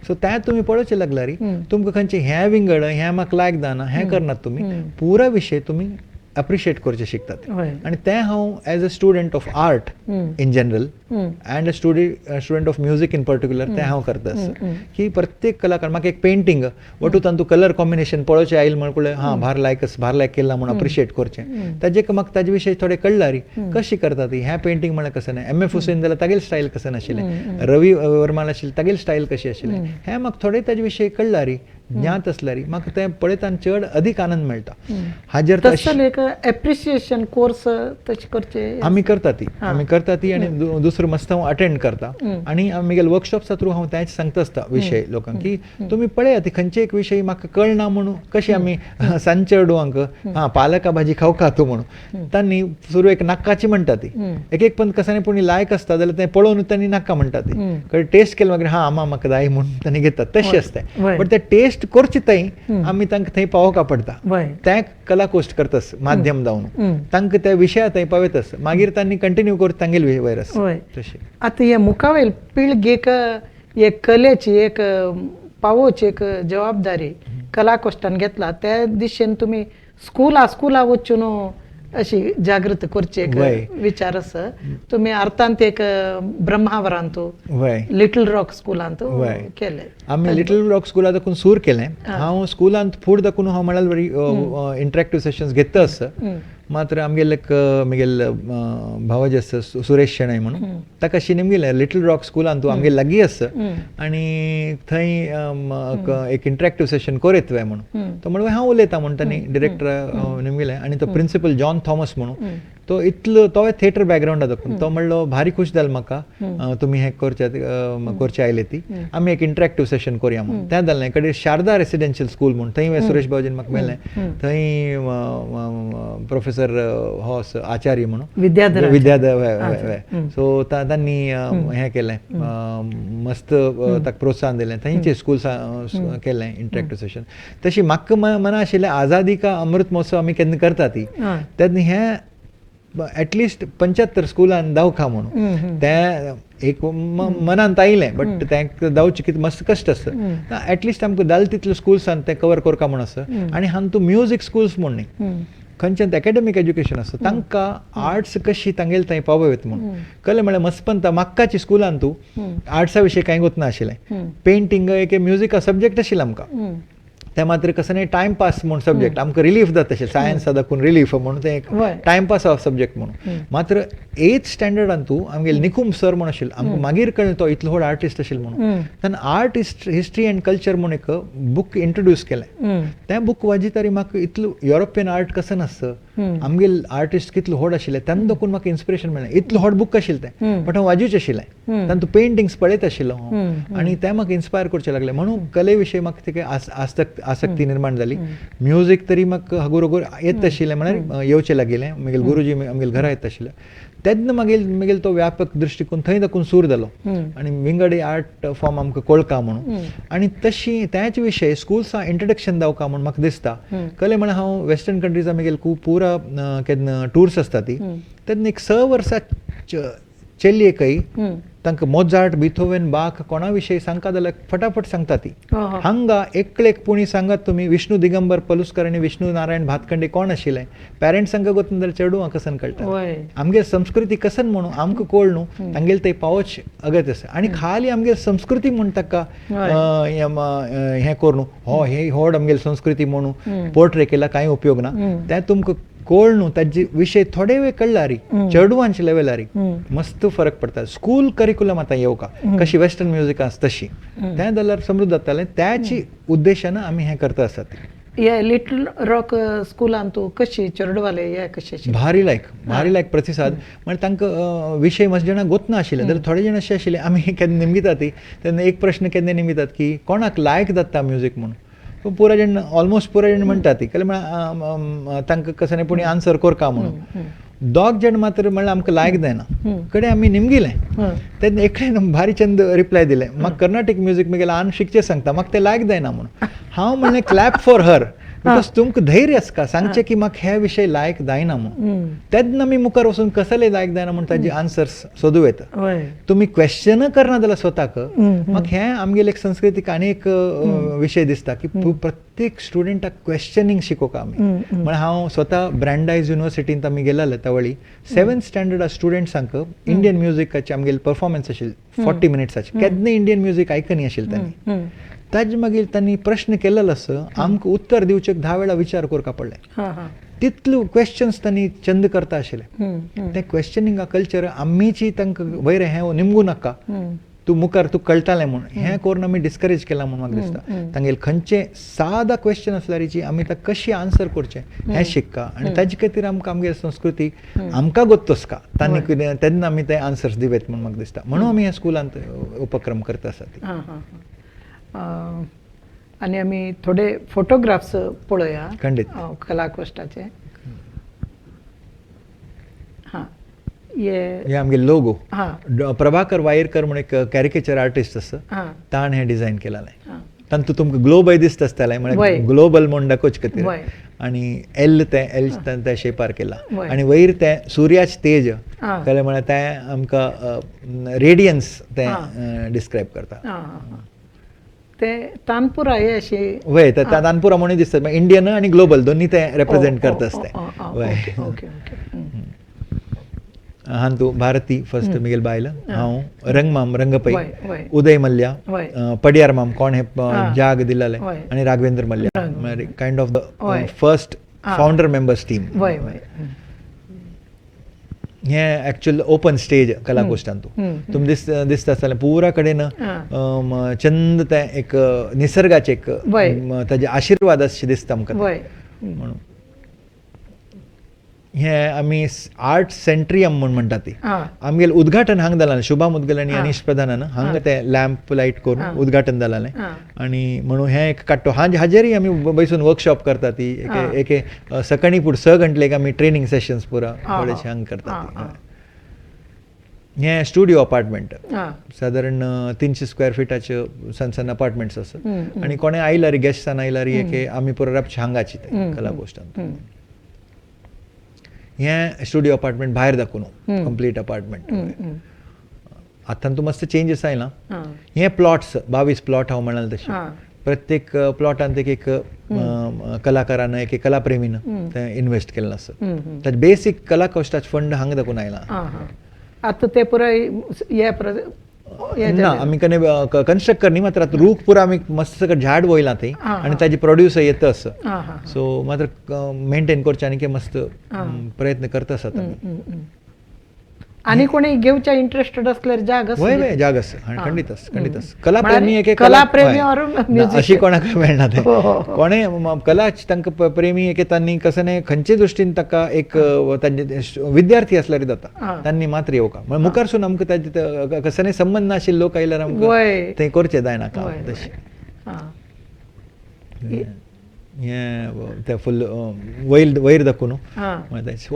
सो ते तुमी पळोवचें लागल्यार तुमकां खंयचे हें विंगड हें म्हाका लायक जाना हें करनात तुमी पुरा विशय तुमी अप्रिशिएट करचें शिकतात आनी तें हांव as a student of art in general end a student of music in particular तें हांव करता की प्रत्येक कलाकार म्हाका एक पेंटींग वटून तूं कलर कॉम्बिनेशन पळोवचें आयलें म्हणल्यार हां भार लायक केलां म्हूण अप्रिशिएट करचें ताजें म्हाका ताजे विशय थोडें कळ्ळां कशी करता ती हें पेंटींग म्हळ्यार कशें न्हय एम एफ हुसैन जाल्यार तागेलें स्टायल कशें नाशिल्लें रवी वर्मान आशिल्लें तागेलें स्टायल कशी आशिल्लें हें म्हाका थोडें ताजे विशय कळ्ळां ज्ञात आसल्यार म्हाका तें पळयतना चड अदीक आनंद मेळटा हाजेर एक एप्रिसिएशन कोर्स तशें करचे आमी करता ती आनी दुसरो मस्त हांव अटेंड करता आनी म्हगेले वर्कशॉप्सा थ्रू हांव तेंच सांगता आसता विशय लोकांक की तुमी पळयात खंयचे एक विशय म्हाका कळना म्हणून कशी आमी सांजचे चेडवांक पालका भाजी खावका तूं म्हणून तांणी सुरू एक नाक्काची म्हणटा ती एक पण कसाने पूण लायक आसता जाल्यार तें पळोवन तांणी नाका म्हणटा ती कळ्ळें टेस्ट केलें मागीर आमा म्हाका जाय म्हणून तांणी घेतात तशें आसता बट तें टेस्ट करची थंय आमी तांकां थंय पावोवका पडटा तें कला कोस्ट करतास माध्यम जावन तांकां त्या विशया थंय पावयतास मागीर तांणी कंटिन्यू करता तांगेले वयर तशें आतां हे मुखावेल पिळगेक एक कलेची एक पावोवची एक जबाबदारी कला कोश्टान घेतला त्या दिशेन तुमी स्कुला वचून अशी जागृत करचे विचार आसा तुमी अर्थांत एक ब्रह्मावरांत लिटल रॉक स्कुलांत केले आमी लिटल रॉक स्कुला दाखून सूर केलें हांव स्कुलांत फूड दाखून हांव म्हळ्यार इंटरेक्टिव्ह सेशन्स घेता आसा मात्र आमगेले म्हगेले भावाजी आसा सुरेश शेणय म्हणून ताका शिनेम गेले लिटल रॉक स्कुलान तूं आमगे लागीं आसा आनी थंय एक इंटरेक्टिव्ह सेशन कर येतवे म्हणून तो म्हणून हांव उलयता म्हणून तांणी डिरेक्टर नेमगेले आनी तो प्रिंसिपल जॉन थॉमस म्हणून तो इतलो तो थिएटर बॅकग्रावंडा दाखून तो म्हणलो भारी खुश जालो म्हाका तुमी हें करचे आयले ती आमी एक इंटरेक्टिव्ह सेशन करुया म्हणून तें जालें कडेन शारदा रेसिडेन्शियल स्कूल म्हणून थंय सुरेश बाबूजीन म्हाका मेळ्ळें थंय प्रोफेसर हो आचार्य म्हणून विद्याधर सो तांणी हें केलें मस्त ताका प्रोत्साहन दिलें थंयचें स्कूल केलें इंटरेक्टिव्ह सेशन तशी म्हाका मना आशिल्लें आझादी का अमृत महोत्सव आमी केन्ना करता ती तेन्ना हें एटलिस्ट 75 स्कुलान दावखा म्हणून तें एक मनांत आयलें बट तें दावचें कितें मस्त कश्ट आसता एटलिस्ट आमकां जाल तितले स्कुल्सान तें कवर करता म्हूण आसा आनी हांगा तूं म्युजीक स्कुल्स म्हूण न्ही खंयच्यान एकेडमीक एज्युकेशन आसा तांकां आर्ट्स कशी तांगेले थंय पावयत म्हणून कळ्ळें म्हळ्यार मस्पंत म्हाकाची स्कुलान तूं आर्ट्सा विशय कांय गोत नाशिल्लें पेंटींग एक म्युजीक सब्जेक्ट आशिल्लो आमकां ते मात्र कसं नाही टायमपास म्हणून सब्जेक्ट आमकां रिलीफ जाता तशें सायन्स दाखून रिलीफ म्हणून ते एक टायमपास ऑफ सब्जेक्ट म्हणून मात्र 8th स्टँडर्डान तूं आमगेले निकुम सर म्हूण आशिल्लो आमकां मागीर कळ्ळें तो इतलो व्हड आर्टिस्ट आशिल्लो म्हणून ताणें आर्ट हिस्ट्री एंड कल्चर म्हणून एक बूक इंट्रोड्यूस केलें तें बूक वाजितारी म्हाका इतलो युरोपियन आर्ट कसो नासता आमगेल आर्टिस्ट कितलो व्हड आशिल्ले तेन्ना देखून म्हाका इन्स्पिरेशन मेळ्ळें. इतलो व्हड बूक आशिल्ले तें बट हांव वाजूच आशिल्लें तेन्ना तूं पेंटिंग्स पळयत आशिल्लो हांव आनी तें म्हाका इन्स्पायर करचें लागलें म्हणून कले विशयी म्हाका तेगे आसक्ती निर्माण जाली. म्युजीक तरी म्हाका हगूर हगूर येत आशिल्लें म्हळ्यार येवचें लागिल्लें. मागीर गुरुजी आमगेल घरा येत आशिल्ले तेन्ना मागीर तो व्यापक दृश्टिकोन थंय दाखून सूर जालो आनी विंगडे आर्ट फॉर्म आमकां कळका म्हणून आनी तशी त्याच विशय स्कूल्सां इंट्रोडक्शन जावका म्हणून म्हाका दिसता. कले म्हळ्यार हांव वेस्टर्न कंट्रीजां मागीर खूब पुरा केन्ना टूर्स आसता ती तेन्ना एक 6 वर्सां चेल्लेकय तांकां मोजार्ट बिथोवेन बाख कोणा विशयी सांगता जाल्यार फटाफट सांगता ती. हांगा एकलेक पुणी सांगात तुमी विष्णू दिगंबर पलुस्कर आनी विष्णू नारायण भातखंडे कोण आशिल्ले पेरंट्सांका गोतून जाल्यार चेडूं कसन कळटा. आमगे संस्कृती कसन म्हणून आमकां कळ न्हू तांगेल ते पावच अगत आसा आनी खाली आमगे संस्कृती म्हूण ताका हें कर न्हू हो हे व्हड आमगेल संस्कृती म्हणून पोर्ट्रे केला कांय उपयोग ना. तें तुमकां कळ न्हू ताजे विशय थोडे वेळ कळल्यार चेडवांच्या लेवलार मस्त फरक पडटा. स्कूल करिक्युलम आतां येवका कशी वेस्टर्न म्युजीक आसा तशी तें जाल्यार समृद्ध जातालें. त्याची उद्देशान आमी हें करता आसात. हे लिटल रॉक स्कुलान तूं कशी चेडवाले हे कशे भारी लायक प्रतिसाद म्हणजे तांकां विशय मातशे जाणां गोतना आशिल्ले जाल्यार थोडे जाण अशे आशिल्ले आमी केन्ना निमगितात ती तेन्ना एक प्रश्न केन्ना निमगितात की कोणाक लायक जाता म्युजीक म्हणून पुरा जाण ऑलमोस्ट पुरा जाण म्हणटा ती कले म्हळ्यार तांकां कसं पुणी आन्सर करका म्हणून. दोग जाण मात्र म्हणल्यार आमकां लायक जायना कडेन आमी निमगिलें तेन्ना एकल्यान भारी चंद रिप्लाय दिलें म्हाका कर्नाटीक म्युजीक मुगेलें आनी शिकचें सांगता म्हाका तें लायक जायना म्हणून. हांव म्हणलें क्लॅप फॉर हर बिकॉज तुमकां धैर्य आसका सांगचें की म्हाका हे विशय लायक जायना म्हणून. तेन्ना आमी मुखार वचून कसले लायक जायना म्हणून ताजी आन्सर्स सोदूं येता. तुमी क्वेश्चन करना जाल्यार स्वताक म्हाका हें आमगेले एक संस्कृतीक आनी एक विशय दिसता की प्रत्येक स्टुडंटाक क्वेश्चनिंग शिकोवका आमी. म्हळ्यार हांव स्वता ब्रँडायज युनिवर्सिटींत आमी गेल्ले त्या वेळी 7th स्टँडर्डा स्टुडंट्सांक इंडियन म्युजीकाची आमगेली परफॉर्मन्स आशिल्ली 40 मिनिट्साची केन्ना इंडियन म्युजीक आयकनी आशिल्लें तांणी. ताजे मागीर तांणी प्रश्न केलेलो आसा आमकां उत्तर दिवचें 10 वेळा विचार करपा पडलें. तितलो क्वेश्चन्स तांणी चंद करता आशिल्ले. तें क्वेश्चनिंगा कल्चर आमीची तांकां वयर हें निमगू नाका तूं मुखार तूं कळटालें म्हणून हें करून आमी डिस्करेज केलां म्हणून म्हाका दिसता. तांगेल खंयचें सादा क्वेश्चन आसल्यारीची आमी ताका कशी आन्सर करचें हें शिकता आनी ताजे खातीर आमकां आमगे संस्कृती आमकां गोत्तोसका तांणी कितें तेन्ना आमी ते आन्सर्स दिवेत म्हणून म्हाका दिसता. म्हणून आमी ह्या स्कुलांत उपक्रम करता आसात. आणि आमी थोडे फोटोग्राफ्स पळोवया खंडीत कलाकोश्टाचे. हे आमगे लोगो प्रभाकर वायरकर म्हणून एक कॅरिकेचर आर्टिस्ट आसा ताण हें डिझायन केलेलें. तांतूं तुमकां ग्लोबय दिसता आसतलें म्हळ्यार ग्लोबल म्हूण दाखोवचे खातीर आनी एल ते शेपार केला आनी वयर तें सुर्याच तेज कळ्ळें म्हळ्यार तें आमकां रेडियन्स तें डिस्क्रायब करता. ते तानपुरा हे अशे वय तानपुरा म्हणून दिसता इंडियन आनी ग्लोबल दोन्ही ते रेप्रेझेंट करता आसता. वय हां तूं भारती फर्स्ट मिगेल बायल हांव रंगमाम रंगपै उदय मल्ल्या पडियार माम कोण हे जाग दिलेले आनी राघवेंद्र मल्ल्या म्हळ्यार kind of the first founder members team. हें एक्चुअल ओपन स्टेज कलाकोश्टांतू तुम दिसता आसतलें पुरा कडेन चंद तें एक निसर्गाचें एक ताजे आशिर्वाद अशें दिसता आमकां म्हणून. हें आमी आर्ट सेंट्रियम म्हणून म्हणटा ती आमगेलें उद्घाटन हांगा जालां शुभा मुद्गल आनी अनीश प्रधानान हांगा तें लॅम्प लायट करून उद्घाटन जालालें आनी म्हणून हें एक काडटो हाजेरय आमी बसून वर्कशॉप करता ती एक सकाळीं फुडें 6 घंटलेक आमी ट्रेनींग सेशन्स पुरा थोडेशे हांगा करता. हें स्टुडियो अपार्टमेंट सादारण 300 स्क्वेअर फिटाचे सन अपार्टमेंट्स आसात आनी कोणें आयल्यार गेस्टान आयल्यार एक आमी पुरो राबचे हांगाची कलाकोश्टांत. हें स्टुडियो अपार्टमेंट भायर दाखोवन कंप्लीट अपार्टमेंट. आतां तूं मस्त चेंजीस आयला. हे प्लॉट्स 22 प्लॉट हांव म्हणाल तशें प्रत्येक प्लॉटांत एक कलाकारान एक कलाप्रेमीन तें इन्वेस्ट केल्लें आसा. ताजे बेसीक कलाकोश्टाचे फंड हांगा दाखोवन आयला. आतां ते पुराय ना आमी कन्स्ट्रक्ट करनी मात्र रूख पुरा आमी मस्त सकट झाड वयलां थंय आनी ताजी प्रोड्यूस येता आसा सो मात्र मेंटेन करचे आनी मस्त प्रयत्न करता आसात. आणि कोणी घेवच्या इंटरेस्टेड असल्यार जाग वय वय जाग आसा खंडितच खंडितच कलाप्रेमी एक कलाप्रेमी हय. और ना, म्युझिक अशी कोणाक मेळना ते हो, हो, हो. कोणे कला तांकां प्रेमी एक तांणी कसं नाही खंयचे दृश्टीन ताका एक तांचे विद्यार्थी असल्यार जाता तांणी मात्र येवका म्हणजे मुखारसून आमकां ताजे कसं नाही संबंध नाशिल्ले लोक आयल्यार आमकां वय ते करचे जायना काम वय, वय. तशें हा. हें ते फुल वयर दाखून हा.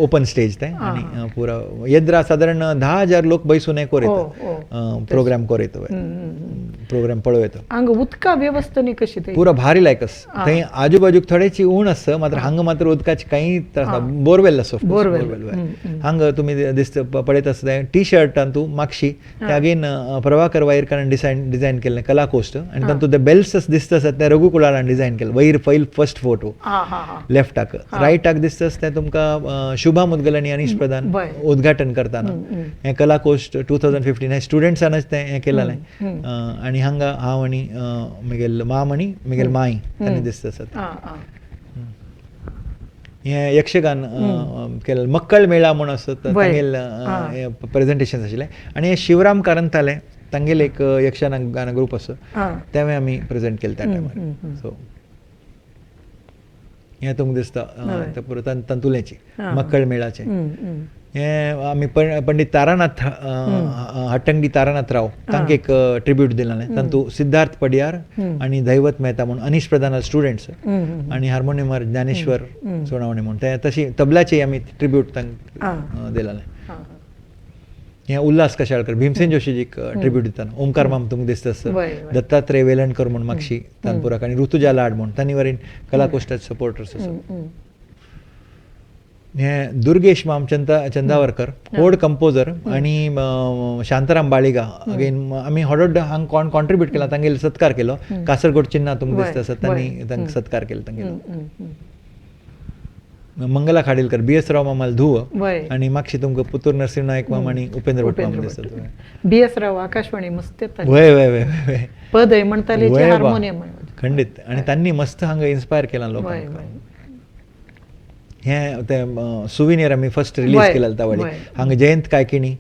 ओपन स्टेज ते आणि पुरा येद्रा साधारण 10,000 लोक बैसून हें कोरयता हो. प्रोग्राम कोरयता प्रोग्राम पळयता हांगा उदका वेवस्था कशी ते पुरा भारी लायकस थंय आजूबाजूक थोडेची उण आसा मात्र हांगा मात्र उदकाची काही त्रास ना बोरवेल आसा बोरवेल. हांगा तुमी दिसता पळयत आसता टी शर्टान तूं मागशी ते अगेन प्रभाकर वायरकारान डिझायन केल्लें कला कोस्ट आनी तातूंत ते बेल्स दिसता आसत ते रघु कुलालान डिझायन केले वयर फर्स्ट फोटो लेफ्टाक रायटाक दिसता ते तुमकां शुभा मुदगलांनी अनीश प्रधान उद्घाटन करताना हें कला कोस्ट 2015 हे स्टुडंट्सानच तें हें केलेलें आनी हांगा हांव आनी म्हगेल माम आनी म्हगेल माय तांणी दिसता आसत हें यक्षगान केलें मक्कळ मेळा म्हूण आसत तांगेल प्रेझेंटेशन आशिल्लें आनी हें शिवराम कारंताले तांगेल एक यक्षगान ग्रूप आसा तें आमी प्रेझेंट केलें त्या टायमार सो हें तुमकां दिसता ते पुरो तंतुलेची मक्कळ मेळाचें हें आमी पंडीत तारानाथ हट्टंगडी तारानाथ राव तांकां एक ट्रिब्यूट दिलेलें तातूंत सिद्धार्थ पडियार आनी दैवत मेहता म्हणून अनीश प्रधान स्टुडंट्स आनी हार्मोनियमार ज्ञानेश्वर सोनावणे म्हणून ते तशी तबलाची आमी ट्रिब्यूट तांकां दिलेलें हें उल्हास कशाळकर भीमसेन जोशीजीक ट्रिब्यूट दिताना ओमकार माम तुमकां दिसता आसता दत्तात्रय वेलणकर म्हूण मागशी तानपुराक आनी ऋतुजा लाड म्हूण तांणी वरीन कला कोस्टाचे सपोर्टर्स आसा हें दुर्गेश माम चंदावरकर होड कंपोजर आनी शांताराम बाळिगा अगेन आमी होडोड हांगा कॉन्ट्रिब्यूट केला तांगेलो सत्कार केलो कासरगोड चिन्ना तुमकां दिसता आसत तांणी तांकां सत्कार केलो तांगेलो मंगला खाडीलकर BS राव मामाल धुव आणि मागशी तुमकां पुतूर नरसिंह नायक माम आणि उपेंद्र भट माम दिसतात BS राव आकाशवाणी मस्त येताली वय वय वय वय पद म्हणटाले हार्मोनियम खंडित आणि तांणी मस्त हांगा इन्स्पायर केला लोकांक हें ते सुविनियर आमी फर्स्ट रिलीज केलें तावडी हांगा जयंत कायकिणी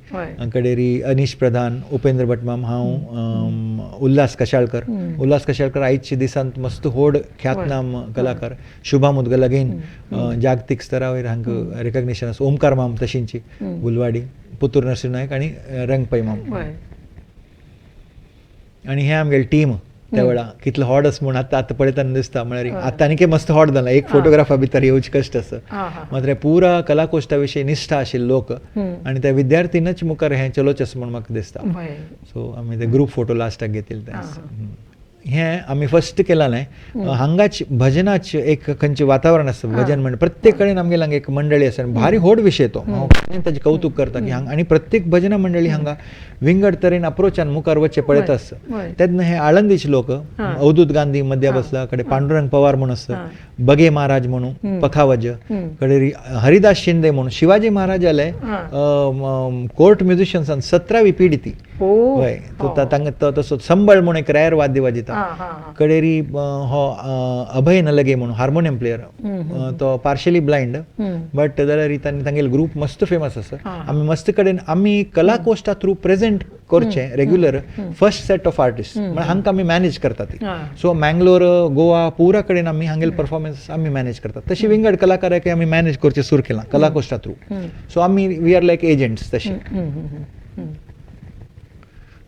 कडेरी अनीश प्रधान उपेंद्र भटमाम हांव उल्हास कशाळकर आयच्या दिसांत मस्त व्हड ख्यातनाम कलाकार शुभा मुदगल अगेन जागतीक स्तरा वयर हांकां रिकग्निशन आसा ओमकार माम तशींची गुलवाडी पुतूर नरसिंह नायक आनी रंगपै माम आनी हें आमगेली टीम त्या वेळा कितलो हॉट आसा म्हूण आतां पळयतना दिसता म्हळ्यार आतां आनीक मस्त हॉट जाला एक फोटोग्राफा भितर येवचे कश्ट आसा मात्र पुरा कलाकोश्टा विशीं निश्ठा आशिल्ले लोक आनी त्या विद्यार्थीनच मुखार हें चलोवचें आसा म्हूण म्हाका दिसता सो आमी ते ग्रूप फोटो लास्टाक घेतिल्ले ते हें आमी फर्स्ट केलालें हांगाच भजनाच एक खंयचें वातावरण आसता भजन म्हणजे प्रत्येक कडेन आमगेले हांगा एक मंडळी आसा भारी व्हड विशय तो हांव ताचें कौतुक करता की हांगा आनी प्रत्येक भजना मंडळी हांगा विंगड तरेन अप्रोचान मुखार वचचें पळयत आसता तेन्ना हे आळंदीचे लोक अवधूत गांधी मध्या बसला कडे पांडुरंग पवार म्हणून आसता बगे महाराज म्हणून पखावज कडे हरिदास शिंदे म्हणून शिवाजी महाराज जाले कोर्ट म्युझिशियन्सान 17वी पिढी ती हय तो तसो संबळ म्हणून एक रॅर वाद्य वाजयता कडेरी हो अभय नलगे म्हणून हार्मोनियम प्लेयर तो पार्शली ब्लायंड बट जाल्यार तांगेलो ग्रूप मस्त फेमस आसा आमी मस्त कडेन आमी कला कोस्टा थ्रू प्रेझेंट करचें regular first set of artist म्हणजे हांकां आमी मॅनेज करतात सो मँगलोर गोवा पुरा कडेन आमी हांगेले परफॉर्मन्स आमी मॅनेज करतात तशी विंगड कलाकाराक आमी मॅनेज करचें सुरू केलां कला कोस्टा थ्रू सो आमी वी आर लायक एजंट्स तशे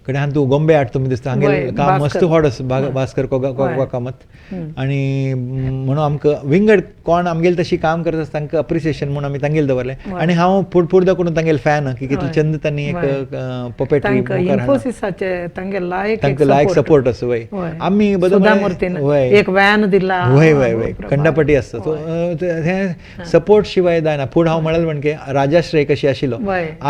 कडेन हांगा तूं गोंबे आर्ट तुमी दिसता हांगेले काम मस्त व्हड आसा भास्कर कोगा कामत आनी म्हणून आमकां विंगड कोण आमगेले तशी काम करता तांकां अप्रिसिएशन म्हणून आमी तांगेले दवरलें आनी हांव फुडदा करून तांगेले फॅन की कितले चंद तांणी एक पपेट्री तांकां लायक सपोर्ट आसा वय आमी एक वॅन दिला वय वय वय खंडापटी आसता सो हें सपोर्ट शिवाय जायना फूड हांव म्हणलें म्हणजे राजाश्रय कशी आशिल्लो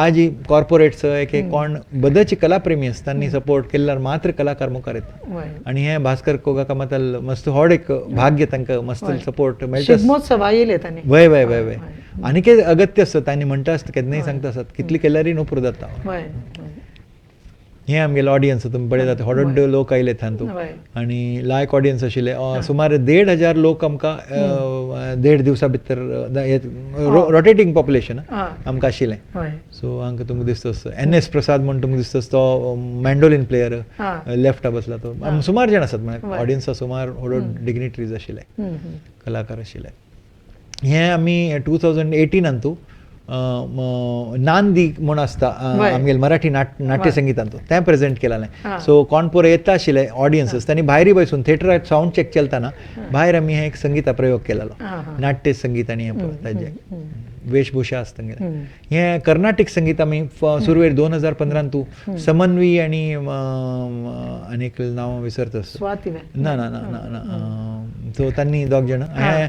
आज ही कॉर्पोरेट्स एक कोण बदलची कलाप्रेमी आसता तांणी सपोर्ट केल्यार मात्र कलाकार मुखार येता आनी हें भास्कर कोगा कामताल मस्त व्हड एक भाग्य तांकां मस्त सपोर्ट मेळटा वय वय वय वय आनी कितें अगत्य आसता तांणी म्हणटा आसता केन्नाय सांगता आसत कितली केल्यारय नोकरो जाता हे आमगेले ऑडियन्स तुमी पळयता व्हड लोक आयले थांतू हय. आनी लायक ऑडियन्स आशिल्ले सुमार 1,500 लोक आमकां 1.5 दिवसा भितर रोटेटींग पॉप्युलेशन आमकां आशिल्लें हय. सो हांगा तुमकां दिसता NS प्रसाद म्हणून तुमकां दिसता तो मँडोलिन प्लेयर लेफ्टा बसला तो सुमार जाण आसात म्हळ्यार ऑडियन्सा सुमार व्हडो डिग्निटरीज आशिल्ले कलाकार आशिल्ले हे आमी 2018 तू नांदी म्हूण आसता आमगेले मराठी नाट्य संगीतांत तें प्रेजेंट केलेलें सो कोण पळय येता आशिल्ले ऑडियन्सीस तांणी भायरी बसून थिएटरांत सावंड चॅक चलतना भायर आमी हे एक संगीता प्रयोग केलेलो नाट्य संगीत आनी हें ताजे वेशभूषा आसता हे कर्नाटीक संगीत आमी सुरवेर 2015 तू समन्वी आनी एक नांव विसरता स्वाती ना ना ना ना ना सो तांणी दोग जाण हे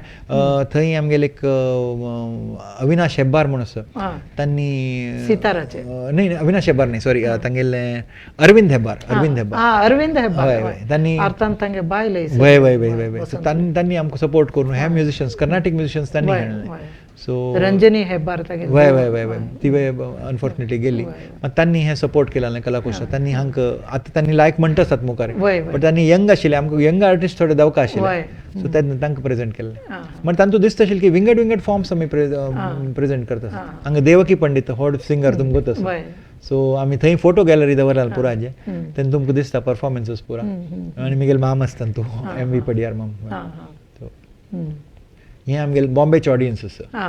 थंय आमगेले एक अविनाश हेब्बार म्हूण आसा तांणी सिताराचे न्ही अविनाश हेब्बार न्ही सॉरी तांगेले अरविंद हेब्बार अरविंद हेब्बार हय तांणी अर्थान तांगे बायले वय वय वय वय वय सो तांणी आमकां सपोर्ट करून हे म्युजिशियन्स कर्नाटीक म्युजिशियन्स तांणी हाडले सो रंजनी हेब्बार तागे वय वय वय वय ती वे अनफॉर्च्युनेटली गेली मात तांणी हे सपोर्ट केलें कलाकुश तांणी हांकां आतां तांणी लायक म्हणटा आसात मुखार बट तांणी यंग आशिल्ले आमकां यंग आर्टिस्ट थोडे दवका आशिल्ले सो तांकां प्रेजेंट केल्लें म्हणजे तांतूं दिसता आशिल्लें की विंगड फॉर्म्स आमी प्रेजेंट करता हांगा देवकी पंडित व्हड सिंगर तुमकां गोत सो आमी थंय फोटो गॅलरी दवरला पुराचे तेन्ना तुमकां दिसता परफॉर्मन्सीस पुरा आनी म्हगेले माम आसता तूं MV पडियार माम हे आमगेले बॉम्बेचे ऑडियन्स आसा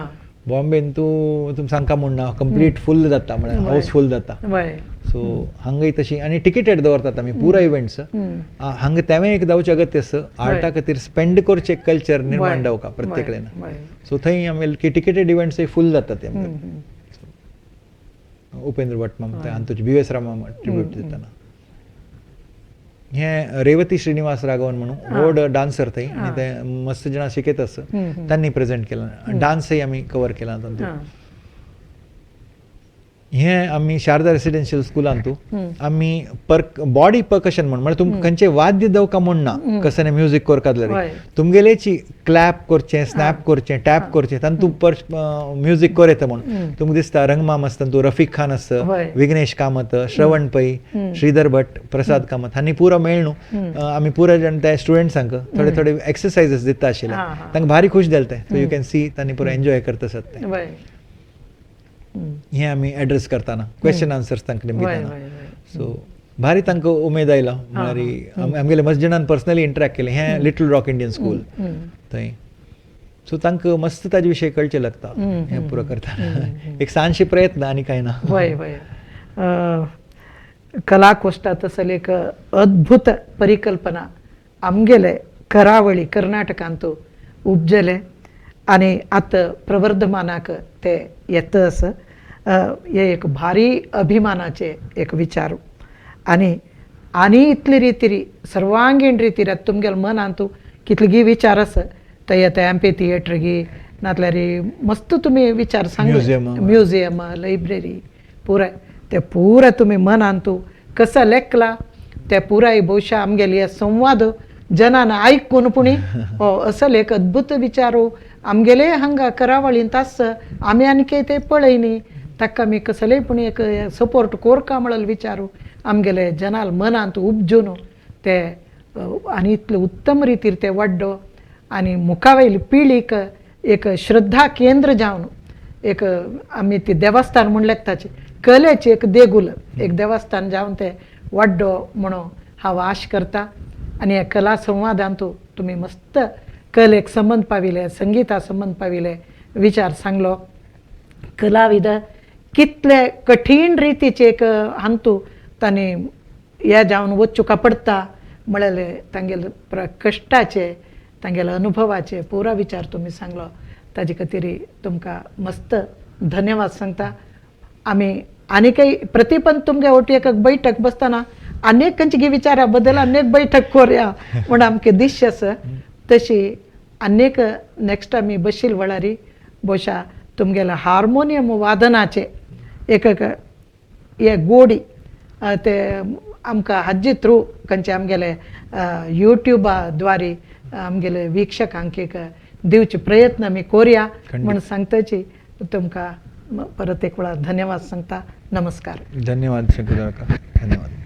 बॉम्बेन तूं सांगता म्हणना कंप्लीट फुल्ल जाता म्हळ्यार हाऊसफुल जाता सो हांगाय तशी आनी टिकेटेड दवरतात आमी पुरा इव्हेंट्स हांगा तेवें एक जावचें अगत्य आसा आर्टा खातीर स्पेंड करचें कल्चर निर्माण जावका प्रत्येक कडेन सो थंय आमगेले टिकेटेड इव्हेंट्स फुल जातात उपेंद्र भट माम आनी BS रामा ट्रिब्यूट दितना हे रेवती श्रीनिवास राघवन म्हणून व्हड डान्सर थंय आनी ते मस्त जाणां शिकयता आसा तांणी प्रेजेंट केलां डान्सय आमी कवर केला तातूंत हे आमी शारदा रेसिडेन्शियल स्कुलांत आमी बॉडी पर्कशन म्हण तुमकां खंयचें वाद्य दवका म्हणना कसं म्युजीक करता जाल्यार तुमगेलेची क्लॅप करचें स्नॅप करचें टॅप करचें तातूंत तूं म्युजीक कर येता म्हण तुमकां दिसता रंगमाम आसता तूं रफीक खान आसता विघ्नेश कामत श्रवण पै श्रीधर भट प्रसाद कामत हांणी पुरो मेळ न्हू आमी पुरो जाण त्या स्टुडंट्सांक थोडे थोडे एक्सरसायजीस दिता आशिल्ले तांकां भारी खूश जालें तें सो यू कॅन सी तांणी पुरो एन्जॉय करता आसत तें हे आमी एड्रेस करतना क्वेश्चन आन्सर्स तांकां दिताना सो भारी तांकां उमेद आयला म्हळ्यार आमगेले मस्त जाणांन पर्सनली इंटरेक्ट केलें हे लिटल रॉक इंडियन स्कूल थंय सो तांकां मस्त ताजे विशयी कळचें लागता हें पुरो करतना एक सांजशे प्रयत्न आनी कांय ना वय वय कलाकोष्टात असल एक अद्भुत परिकल्पना आमगेले करावळी कर्नाटकांत उपजले आनी आतां प्रवर्धमानाक ते येता आसा हे एक भारी अभिमानाचे एक विचार आनी इतले रितीरी सर्वांगीण रितीर तुमगेले मनांत कितले विचार आसा ते येता एम्पी थिएटर गी नातल्यार मस्त तुमी विचार सांगले म्युजियम लायब्ररी पुराय ते पुरा तुमी मनांत कसं लेखला ते पुराय भविष्य आमगेले संवाद जनान आयकून पुणी असल एक अद्भुत विचारू आमगेले हांगा करावळींत आसा आमी आनी ते पळयनी ताका आमी कसलेय पूण एक सपोर्ट कोरका म्हणून विचारू आमगेले जनाल मनांत उपजून ते आनी इतले उत्तम रितीर ते वाडडो आनी मुखावयली पिळीक एक श्रद्धा केंद्र जावन एक आमी ती देवस्थान म्हूण लेखताची कलेचें एक देगूल एक देवस्थान जावन ते वाडडो म्हणून हांव आश करता आनी ह्या कला संवादांत तुमी मस्त कलेक संबंद पाविले संगीता संबंद पाविले विचार सांगलो कलाविद कितले कठीण रितीचे एक हांतू तांणी हे जावन वचूंक पडटा म्हळ्यार तांगेले कश्टाचे तांगेले अनुभवाचे पुरा विचार तुमी सांगलो ताजे खातीर तुमकां मस्त धन्यवाद सांगता आमी आनीकय प्रतिपन तुमगे ओटी एक बैठक बसतना अनेक खंयची विचारा बद्दल अनेक बैठक करूया म्हण आमकां दिश्य आसा तशी अनेक नेक्स्ट आमी बशील वळारी बोशा तुमगेले हार्मोनियम वादनाचे एक हे गोडी ते आमकां हाजे थ्रू खंयचे आमगेले युट्यूबा द्वारे आमगेले वीक्षकांक एक दिवचे प्रयत्न आमी करूया म्हण सांगताची तुमकां परत एक वेळा धन्यवाद सांगता नमस्कार धन्यवाद शंकुराका धन्यवाद